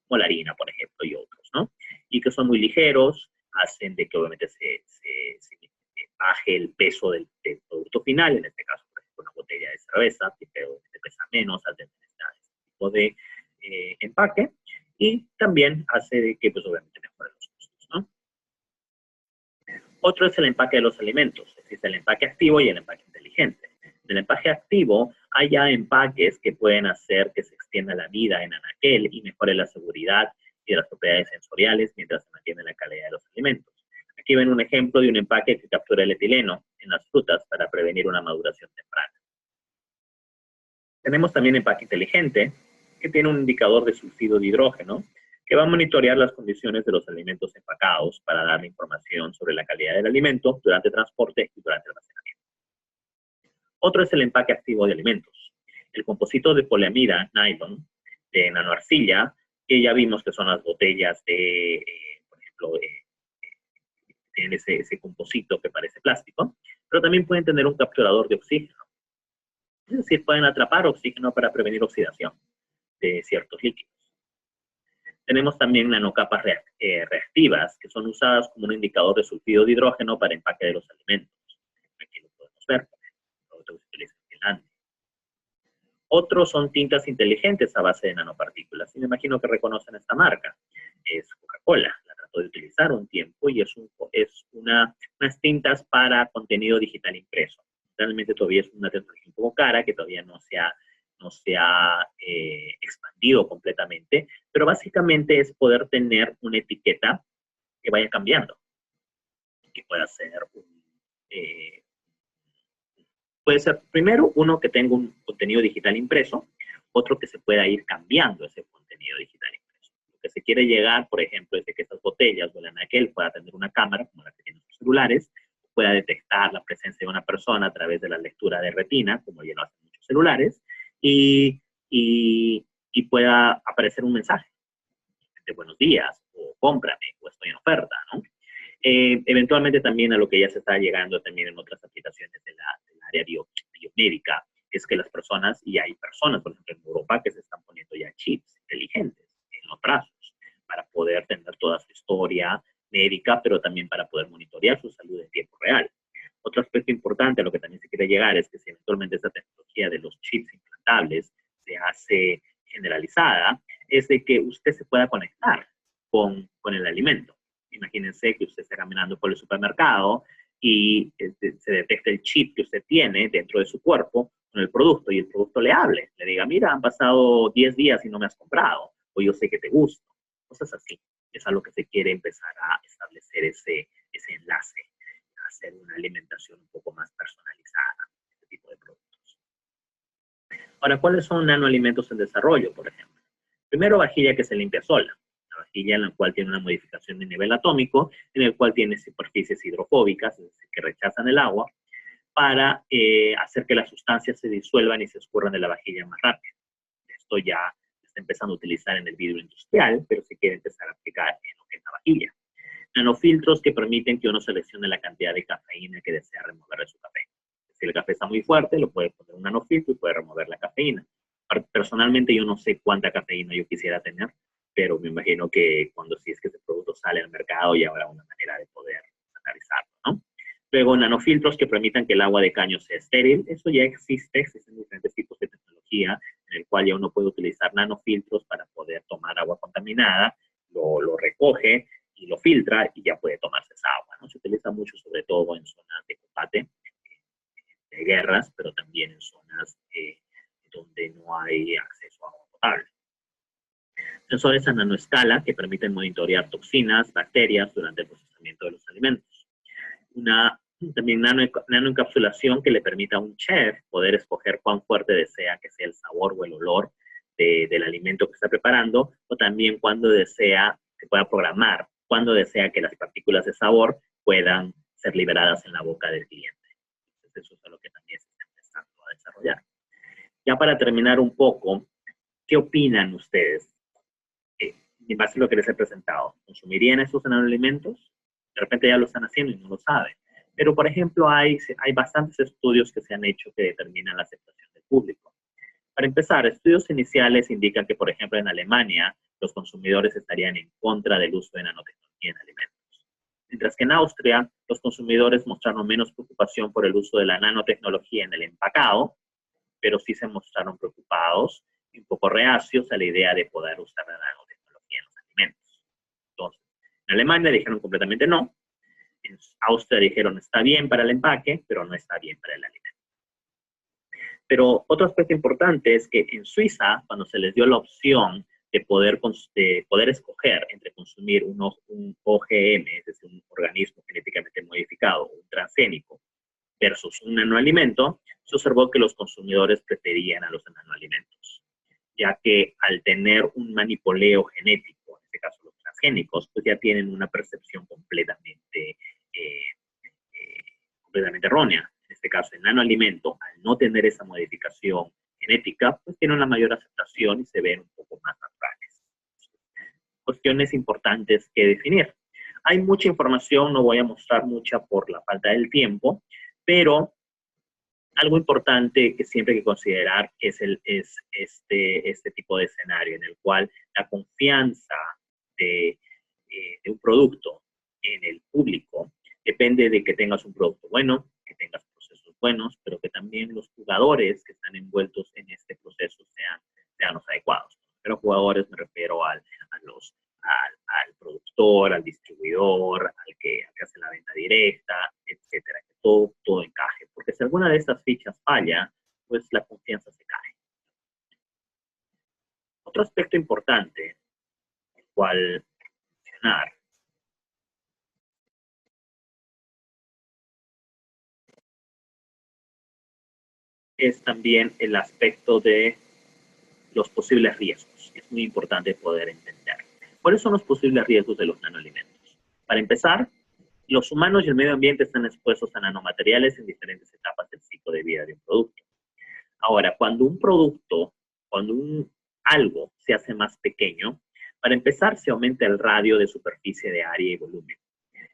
como la harina, por ejemplo, y otros, ¿no? Y que son muy ligeros, hacen de que obviamente se baje el peso del producto final, en este caso, por ejemplo, una botella de cerveza, que pesa menos al tener este tipo de empaque, y también hace de que, pues, obviamente, mejore los costos, ¿no? Otro es el empaque de los alimentos. Existe el empaque activo y el empaque inteligente. En el empaque activo hay ya empaques que pueden hacer que se extienda la vida en anaquel y mejore la seguridad y las propiedades sensoriales mientras se mantiene la calidad de los alimentos. Aquí ven un ejemplo de un empaque que captura el etileno en las frutas para prevenir una maduración temprana. Tenemos también empaque inteligente, que tiene un indicador de sulfido de hidrógeno, que va a monitorear las condiciones de los alimentos empacados para darle información sobre la calidad del alimento durante el transporte y durante el almacenamiento. Otro es el empaque activo de alimentos. El composito de poliamida, nylon, de nanoarcilla, que ya vimos que son las botellas de, por ejemplo, tienen ese composito que parece plástico, pero también pueden tener un capturador de oxígeno. Es decir, pueden atrapar oxígeno para prevenir oxidación de ciertos líquidos. Tenemos también nanocapas reactivas, que son usadas como un indicador de sulfido de hidrógeno para empaque de los alimentos. Aquí lo podemos podemos ver, el producto que se utiliza en Finlandia. Otros son tintas inteligentes a base de nanopartículas. Y me imagino que reconocen esta marca. Es Coca-Cola. La trató de utilizar un tiempo y es unas tintas para contenido digital impreso. Realmente todavía es una tecnología un poco cara que todavía no se ha expandido completamente, pero básicamente es poder tener una etiqueta que vaya cambiando, que pueda ser puede ser primero uno que tenga un contenido digital impreso, otro que se pueda ir cambiando ese contenido digital impreso. Lo que se quiere llegar, por ejemplo, es de que estas botellas o el anaquel pueda tener una cámara, como la que tienen los celulares, pueda detectar la presencia de una persona a través de la lectura de retina, como ya lo hacen muchos celulares, y pueda aparecer un mensaje de buenos días, o cómprame, o estoy en oferta, ¿no? Eventualmente también a lo que ya se está llegando también en otras aplicaciones del área biomédica, es que las personas, y hay personas, por ejemplo, en Europa, que se están poniendo ya chips inteligentes en los brazos para poder tener toda su historia médica, pero también para poder monitorear su salud en tiempo real. Otro aspecto importante a lo que también se quiere llegar es que si eventualmente esta tecnología de los chips implantables se hace generalizada, es de que usted se pueda conectar con el alimento. Imagínense que usted está caminando por el supermercado y se detecta el chip que usted tiene dentro de su cuerpo con el producto y el producto le hable, le diga, mira, han pasado 10 días y no me has comprado, o yo sé que te gusta. Cosas así. Es a lo que se quiere empezar a establecer ese enlace, hacer una alimentación un poco más personalizada, este tipo de productos. Ahora, ¿cuáles son nanoalimentos en desarrollo, por ejemplo? Primero, vajilla que se limpia sola. La vajilla en la cual tiene una modificación de nivel atómico, en el cual tiene superficies hidrofóbicas, es decir, que rechazan el agua, para hacer que las sustancias se disuelvan y se escurran de la vajilla más rápido. Esto ya se está empezando a utilizar en el vidrio industrial, pero se quiere empezar a aplicar en lo que es la vajilla. Nanofiltros que permiten que uno seleccione la cantidad de cafeína que desea remover de su café. Si el café está muy fuerte, lo puede poner un nanofiltro y puede remover la cafeína. Personalmente yo no sé cuánta cafeína yo quisiera tener, pero me imagino que si es que ese producto sale al mercado ya habrá una manera de poder analizarlo, ¿no? Luego, nanofiltros que permitan que el agua de caño sea estéril. Eso ya existen diferentes tipos de tecnología en el cual ya uno puede utilizar nanofiltros para poder tomar agua contaminada, lo recoge y lo filtra y ya puede tomarse esa agua, ¿no? Se utiliza mucho sobre todo en zonas de combate, de guerras, pero también en zonas donde no hay acceso a agua potable. Sensores a nanoescala que permiten monitorear toxinas, bacterias durante el procesamiento de los alimentos. También nanoencapsulación que le permita a un chef poder escoger cuán fuerte desea que sea el sabor o el olor del alimento que está preparando, o también cuando desea, se pueda programar, cuando desea que las partículas de sabor puedan ser liberadas en la boca del cliente. Entonces, eso es lo que también se está empezando a desarrollar. Ya para terminar un poco, ¿qué opinan ustedes? En base a lo que les he presentado, ¿consumirían estos nanoalimentos? De repente ya lo están haciendo y no lo saben. Pero, por ejemplo, hay bastantes estudios que se han hecho que determinan la aceptación del público. Para empezar, estudios iniciales indican que, por ejemplo, en Alemania, los consumidores estarían en contra del uso de nanotecnología en alimentos. Mientras que en Austria, los consumidores mostraron menos preocupación por el uso de la nanotecnología en el empacado, pero sí se mostraron preocupados y un poco reacios a la idea de poder usar la nanotecnología en los alimentos. Entonces, en Alemania dijeron completamente no. En Austria dijeron está bien para el empaque, pero no está bien para el alimento. Pero otro aspecto importante es que en Suiza, cuando se les dio la opción de poder escoger entre consumir un OGM, es decir, un organismo genéticamente modificado, un transgénico, versus un nanoalimento, se observó que los consumidores preferían a los nanoalimentos, ya que al tener un manipuleo genético, en este caso los transgénicos, pues ya tienen una percepción completamente errónea. En este caso, el nanoalimento, al no tener esa modificación genética, pues tiene una mayor aceptación y se ven un poco más naturales. Cuestiones importantes que definir. Hay mucha información, no voy a mostrar mucha por la falta del tiempo, pero algo importante que siempre hay que considerar es este tipo de escenario en el cual la confianza de un producto en el público depende de que tengas un producto bueno, que tengas procesos buenos, pero que también los jugadores que están envueltos en este proceso sean los adecuados. Pero jugadores me refiero al productor, al distribuidor, al que hace la venta directa, etcétera, que todo encaje. Porque si alguna de estas fichas falla, pues la confianza se cae. Otro aspecto importante, el cual mencionar, es también el aspecto de los posibles riesgos. Es muy importante poder entender. ¿Cuáles son los posibles riesgos de los nanoalimentos? Para empezar, los humanos y el medio ambiente están expuestos a nanomateriales en diferentes etapas del ciclo de vida de un producto. Ahora, cuando un producto, algo se hace más pequeño, para empezar se aumenta el radio de superficie de área y volumen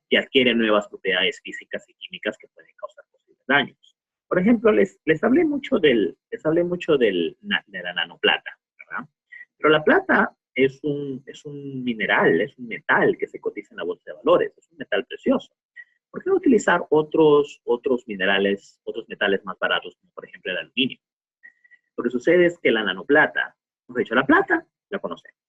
y adquiere nuevas propiedades físicas y químicas que pueden causar posibles daños. Por ejemplo, les hablé mucho de la nanoplata, ¿verdad? Pero la plata es un mineral, es un metal que se cotiza en la bolsa de valores, es un metal precioso. ¿Por qué no utilizar otros minerales, otros metales más baratos, como por ejemplo el aluminio? Lo que sucede es que la nanoplata, hemos dicho, la plata la conocemos.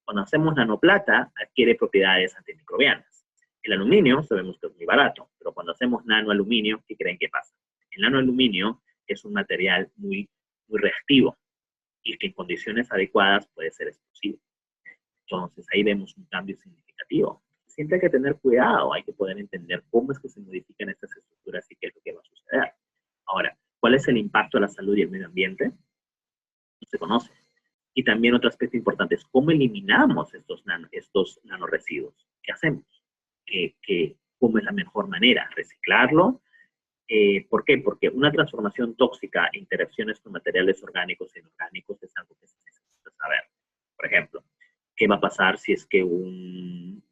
Cuando hacemos nanoplata, adquiere propiedades antimicrobianas. El aluminio sabemos que es muy barato, pero cuando hacemos nanoaluminio, ¿qué creen que pasa? El nanoaluminio es un material muy reactivo y que en condiciones adecuadas puede ser explosivo. Entonces, ahí vemos un cambio significativo. Siempre hay que tener cuidado, hay que poder entender cómo es que se modifican estas estructuras y qué es lo que va a suceder. Ahora, ¿cuál es el impacto a la salud y el medio ambiente? No se conoce. Y también otro aspecto importante es cómo eliminamos estos nanoresiduos. ¿Qué hacemos? ¿Cómo es la mejor manera? ¿Reciclarlo? ¿Por qué? Porque una transformación tóxica e interacciones con materiales orgánicos e inorgánicos es algo que se necesita saber. Por ejemplo, ¿qué va a pasar si es que un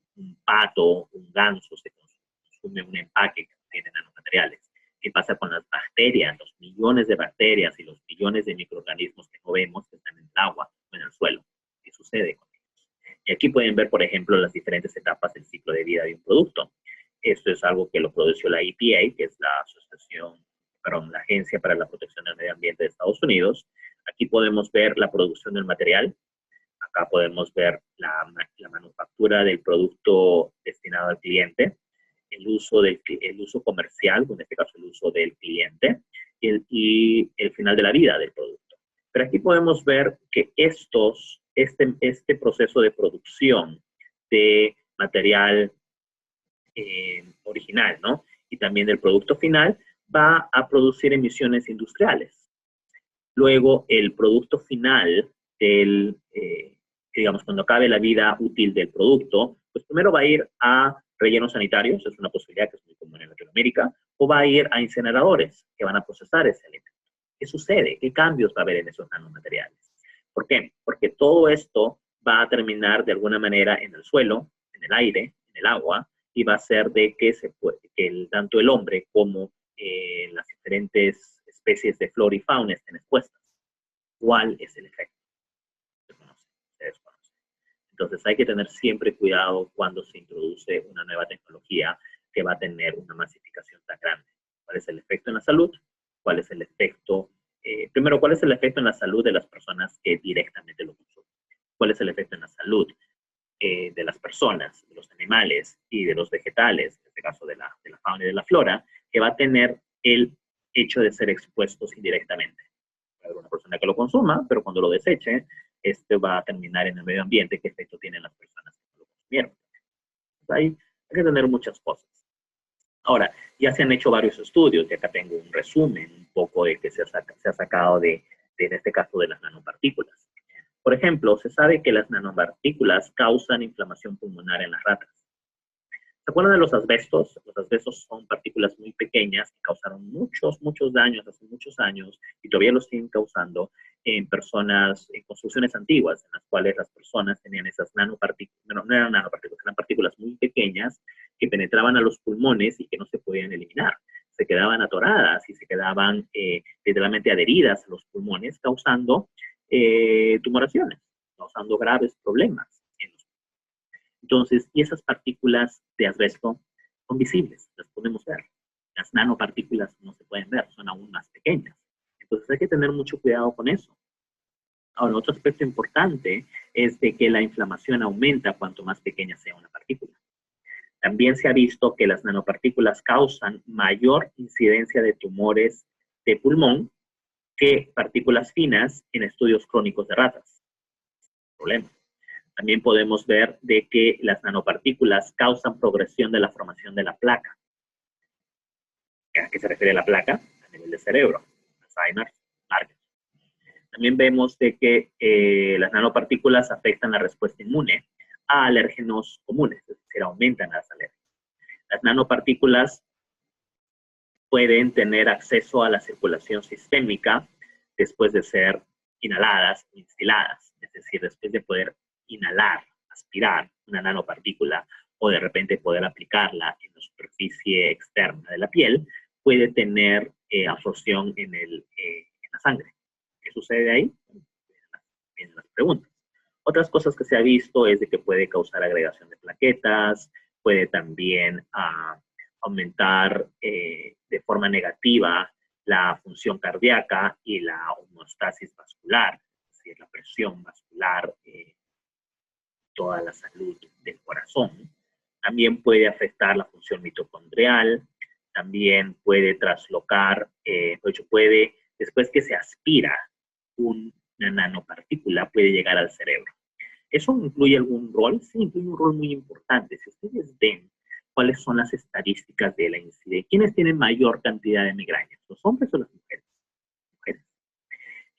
pato, un ganso, se consume un empaque que tiene nanomateriales? ¿Qué pasa con las bacterias, los millones de bacterias y los millones de microorganismos que no vemos que están en el agua o en el suelo? ¿Qué sucede con ellos? Y aquí pueden ver, por ejemplo, las diferentes etapas del ciclo de vida de un producto. Esto es algo que lo produjo la EPA, que es la la Agencia para la Protección del Medio Ambiente de Estados Unidos. Aquí podemos ver la producción del material. Acá podemos ver la manufactura del producto destinado al cliente, el uso comercial, en este caso el uso del cliente, y el final de la vida del producto. Pero aquí podemos ver que este proceso de producción de material original, ¿no? Y también del producto final, va a producir emisiones industriales. Luego, el producto final digamos, cuando acabe la vida útil del producto, pues primero va a ir a rellenos sanitarios, es una posibilidad que es muy común en Latinoamérica, o va a ir a incineradores que van a procesar ese alimento. ¿Qué sucede? ¿Qué cambios va a haber en esos nanomateriales? ¿Por qué? Porque todo esto va a terminar de alguna manera en el suelo, en el aire, en el agua, y va a ser de que tanto el hombre como las diferentes especies de flora y fauna estén expuestas. ¿Cuál es el efecto? Se desconoce. Entonces hay que tener siempre cuidado cuando se introduce una nueva tecnología que va a tener una masificación tan grande. ¿Cuál es el efecto en la salud? ¿Cuál es el efecto? Primero, ¿cuál es el efecto en la salud de las personas que directamente lo consumen? ¿Cuál es el efecto en la salud de las personas, de los animales y de los vegetales, en este caso de la fauna y de la flora, que va a tener el hecho de ser expuestos indirectamente? Va a haber una persona que lo consuma, pero cuando lo deseche, este va a terminar en el medio ambiente. ¿Qué efecto tienen las personas que lo consumieron? Entonces, hay que tener muchas cosas. Ahora, ya se han hecho varios estudios, y acá tengo un resumen un poco de que se ha sacado en este caso, de las nanopartículas. Por ejemplo, se sabe que las nanopartículas causan inflamación pulmonar en las ratas. ¿Se acuerdan de los asbestos? Los asbestos son partículas muy pequeñas que causaron muchos daños hace muchos años y todavía los siguen causando en construcciones antiguas, en las cuales las personas tenían esas nanopartículas, no eran nanopartículas, eran partículas muy pequeñas que penetraban a los pulmones y que no se podían eliminar. Se quedaban atoradas y se quedaban literalmente adheridas a los pulmones, causando tumoraciones, causando graves problemas. Entonces, y esas partículas de asbesto son visibles, las podemos ver. Las nanopartículas no se pueden ver, son aún más pequeñas. Entonces hay que tener mucho cuidado con eso. Ahora, otro aspecto importante es de que la inflamación aumenta cuanto más pequeña sea una partícula. También se ha visto que las nanopartículas causan mayor incidencia de tumores de pulmón que partículas finas en estudios crónicos de ratas. Problema. También podemos ver de que las nanopartículas causan progresión de la formación de la placa. ¿A qué se refiere la placa? A nivel de cerebro, Alzheimer, Parkinson. También vemos de que las nanopartículas afectan la respuesta inmune a alérgenos comunes, es decir, aumentan las alergias. Las nanopartículas pueden tener acceso a la circulación sistémica después de ser inhaladas o instiladas, es decir, después de poder inhalar, aspirar una nanopartícula o de repente poder aplicarla en la superficie externa de la piel, puede tener absorción en la sangre. ¿Qué sucede ahí? Vienen las preguntas. Otras cosas que se ha visto es de que puede causar agregación de plaquetas, puede también aumentar de forma negativa la función cardíaca y la homeostasis vascular, es decir, la presión vascular, toda la salud del corazón. También puede afectar la función mitocondrial, también puede traslocar, de hecho puede, después que se aspira una nanopartícula, puede llegar al cerebro. ¿Eso incluye algún rol? Sí, incluye un rol muy importante. Si ustedes ven cuáles son las estadísticas de la incidencia, ¿quiénes tienen mayor cantidad de migrañas? ¿Los hombres o las mujeres? Mujeres.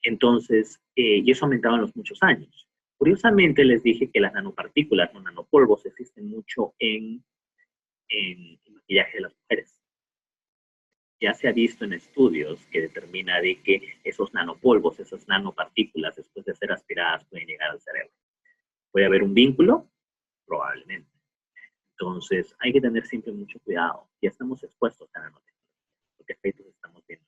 Entonces, y eso ha aumentado en los muchos años. Curiosamente, les dije que las nanopartículas o nanopolvos existen mucho en el maquillaje de las mujeres. Ya se ha visto en estudios que determina de que esos nanopolvos, esas nanopartículas, después de ser aspiradas, pueden llegar al cerebro. ¿Puede haber un vínculo? Probablemente. Entonces, hay que tener siempre mucho cuidado. Ya estamos expuestos a nanotecnología, porque efectos estamos viendo.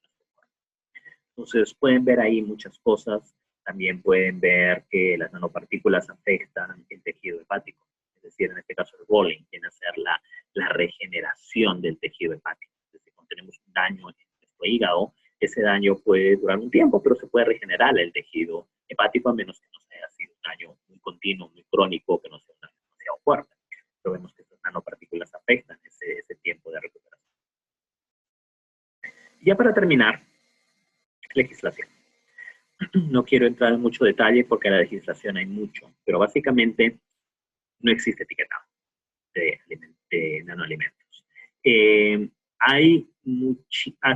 Entonces, pueden ver ahí muchas cosas. También pueden ver que las nanopartículas afectan el tejido hepático. Es decir, en este caso el rolling viene a ser la regeneración del tejido hepático. Es decir, cuando tenemos un daño en nuestro hígado, ese daño puede durar un tiempo, pero se puede regenerar el tejido hepático a menos que no haya sido un daño muy continuo, muy crónico, que no sea un daño demasiado fuerte. Pero vemos que estas nanopartículas afectan ese tiempo de recuperación. Ya para terminar, legislación. No quiero entrar en mucho detalle porque en la legislación hay mucho, pero básicamente no existe etiquetado de nanoalimentos.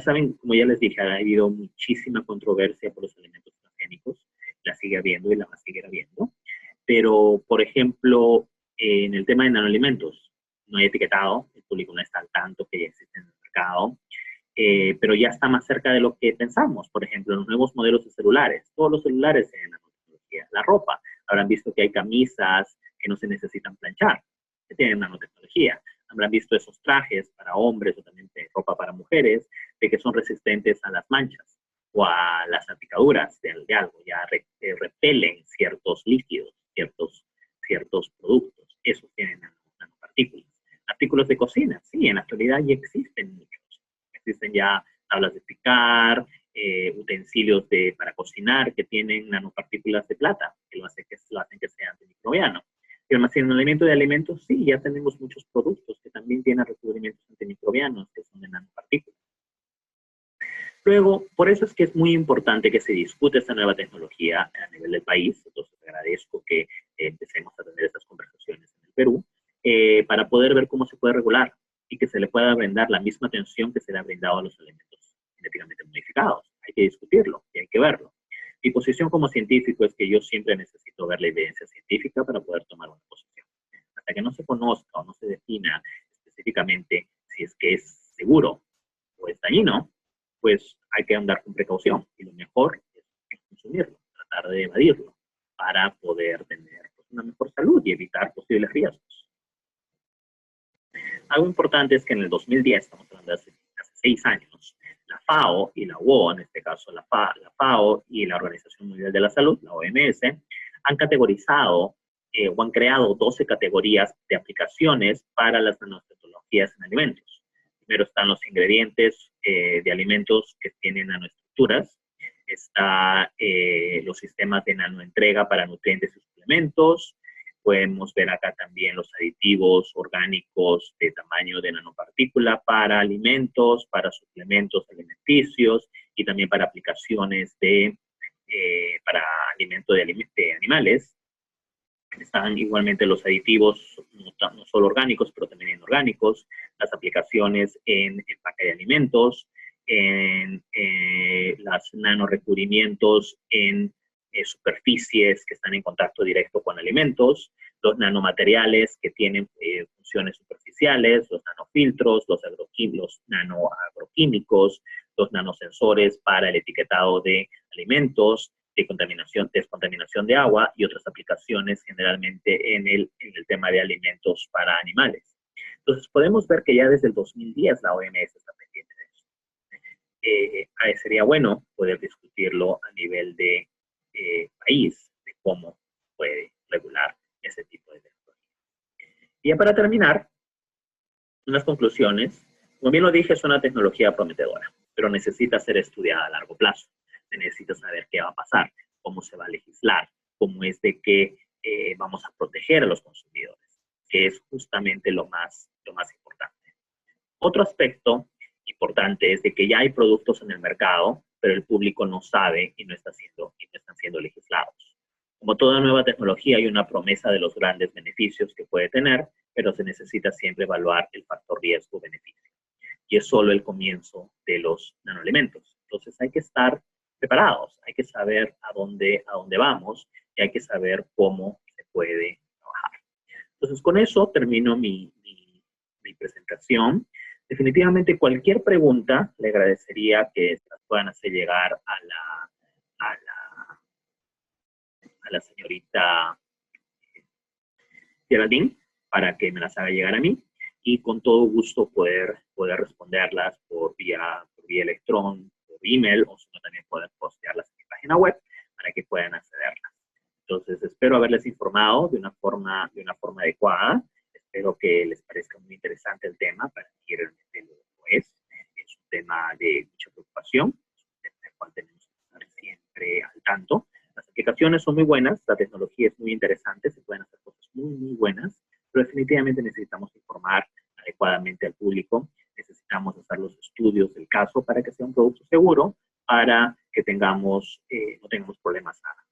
Saben, como ya les dije, ha habido muchísima controversia por los alimentos transgénicos, la sigue habiendo y la va a seguir habiendo, pero, por ejemplo, en el tema de nanoalimentos, no hay etiquetado, el público no está al tanto que ya existe en el mercado, pero ya está más cerca de lo que pensamos. Por ejemplo, los nuevos modelos de celulares, todos los celulares tienen nanotecnología. La ropa, habrán visto que hay camisas que no se necesitan planchar, que tienen nanotecnología. Habrán visto esos trajes para hombres o también ropa para mujeres, de que son resistentes a las manchas o a las salpicaduras de algo, ya repelen ciertos líquidos, ciertos productos. Esos tienen nanopartículas. Artículos de cocina, sí, en la actualidad ya existen muchos. Existen ya tablas de picar, utensilios para cocinar que tienen nanopartículas de plata, que lo hacen que sea antimicrobiano. El almacenamiento de alimentos, sí, ya tenemos muchos productos que también tienen recubrimientos antimicrobianos que son de nanopartículas. Luego, por eso es que es muy importante que se discute esta nueva tecnología a nivel del país. Entonces, agradezco que empecemos a tener estas conversaciones en el Perú para poder ver cómo se puede regular y que se le pueda brindar la misma atención que se le ha brindado a los alimentos genéticamente modificados. Hay que discutirlo y hay que verlo. Mi posición como científico es que yo siempre necesito ver la evidencia científica para poder tomar una posición. Hasta que no se conozca o no se defina específicamente si es que es seguro o es dañino, pues hay que andar con precaución. Y lo mejor es consumirlo, tratar de evadirlo para poder tener una mejor salud y evitar posibles riesgos. Algo importante es que en el 2010, estamos hablando de hace 6 años, la FAO y la UO, en este caso la FAO y la Organización Mundial de la Salud, la OMS, han categorizado o han creado 12 categorías de aplicaciones para las nanotecnologías en alimentos. Primero están los ingredientes de alimentos que tienen nanoestructuras. Está los sistemas de nanoentrega para nutrientes y suplementos. Podemos ver acá también los aditivos orgánicos de tamaño de nanopartícula para alimentos, para suplementos alimenticios y también para aplicaciones para alimento de animales. Están igualmente los aditivos, no solo orgánicos, pero también inorgánicos, las aplicaciones en empaque de alimentos, en los nanorecubrimientos en superficies que están en contacto directo con alimentos, los nanomateriales que tienen funciones superficiales, los nanofiltros, los nanoagroquímicos, los nanosensores para el etiquetado de alimentos, descontaminación de agua y otras aplicaciones generalmente en el tema de alimentos para animales. Entonces podemos ver que ya desde el 2010 la OMS está pendiente de eso. Sería bueno poder discutirlo a nivel de país, de cómo puede regular ese tipo de tecnología. Y ya para terminar, unas conclusiones. Como bien lo dije, es una tecnología prometedora, pero necesita ser estudiada a largo plazo. Se necesita saber qué va a pasar, cómo se va a legislar, cómo es de que vamos a proteger a los consumidores, que es justamente lo más importante. Otro aspecto importante es de que ya hay productos en el mercado, pero el público no sabe y no están siendo legislados. Como toda nueva tecnología, hay una promesa de los grandes beneficios que puede tener, pero se necesita siempre evaluar el factor riesgo-beneficio. Y es solo el comienzo de los nanoelementos. Entonces hay que estar preparados, hay que saber a dónde vamos y hay que saber cómo se puede trabajar. Entonces con eso termino mi presentación. Definitivamente cualquier pregunta le agradecería que las puedan hacer llegar a la señorita Geraldine para que me las haga llegar a mí y con todo gusto poder responderlas por vía electrón, por email o también poder postearlas en mi página web para que puedan accederlas. Entonces espero haberles informado de una forma adecuada. Espero que les parezca muy interesante el tema, para mí realmente lo es. Es un tema de mucha preocupación, es un tema del cual tenemos que estar siempre al tanto. Las aplicaciones son muy buenas, la tecnología es muy interesante, se pueden hacer cosas muy, muy buenas, pero definitivamente necesitamos informar adecuadamente al público, necesitamos hacer los estudios del caso para que sea un producto seguro, para que no tengamos problemas nada.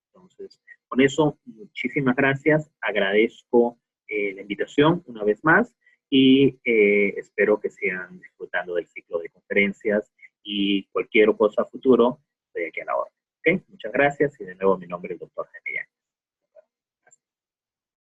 Entonces, con eso, muchísimas gracias, agradezco la invitación una vez más y espero que sigan disfrutando del ciclo de conferencias y cualquier cosa futuro, estoy aquí a la hora. ¿Okay? Muchas gracias y de nuevo mi nombre es el Dr. Jaime Yáñez.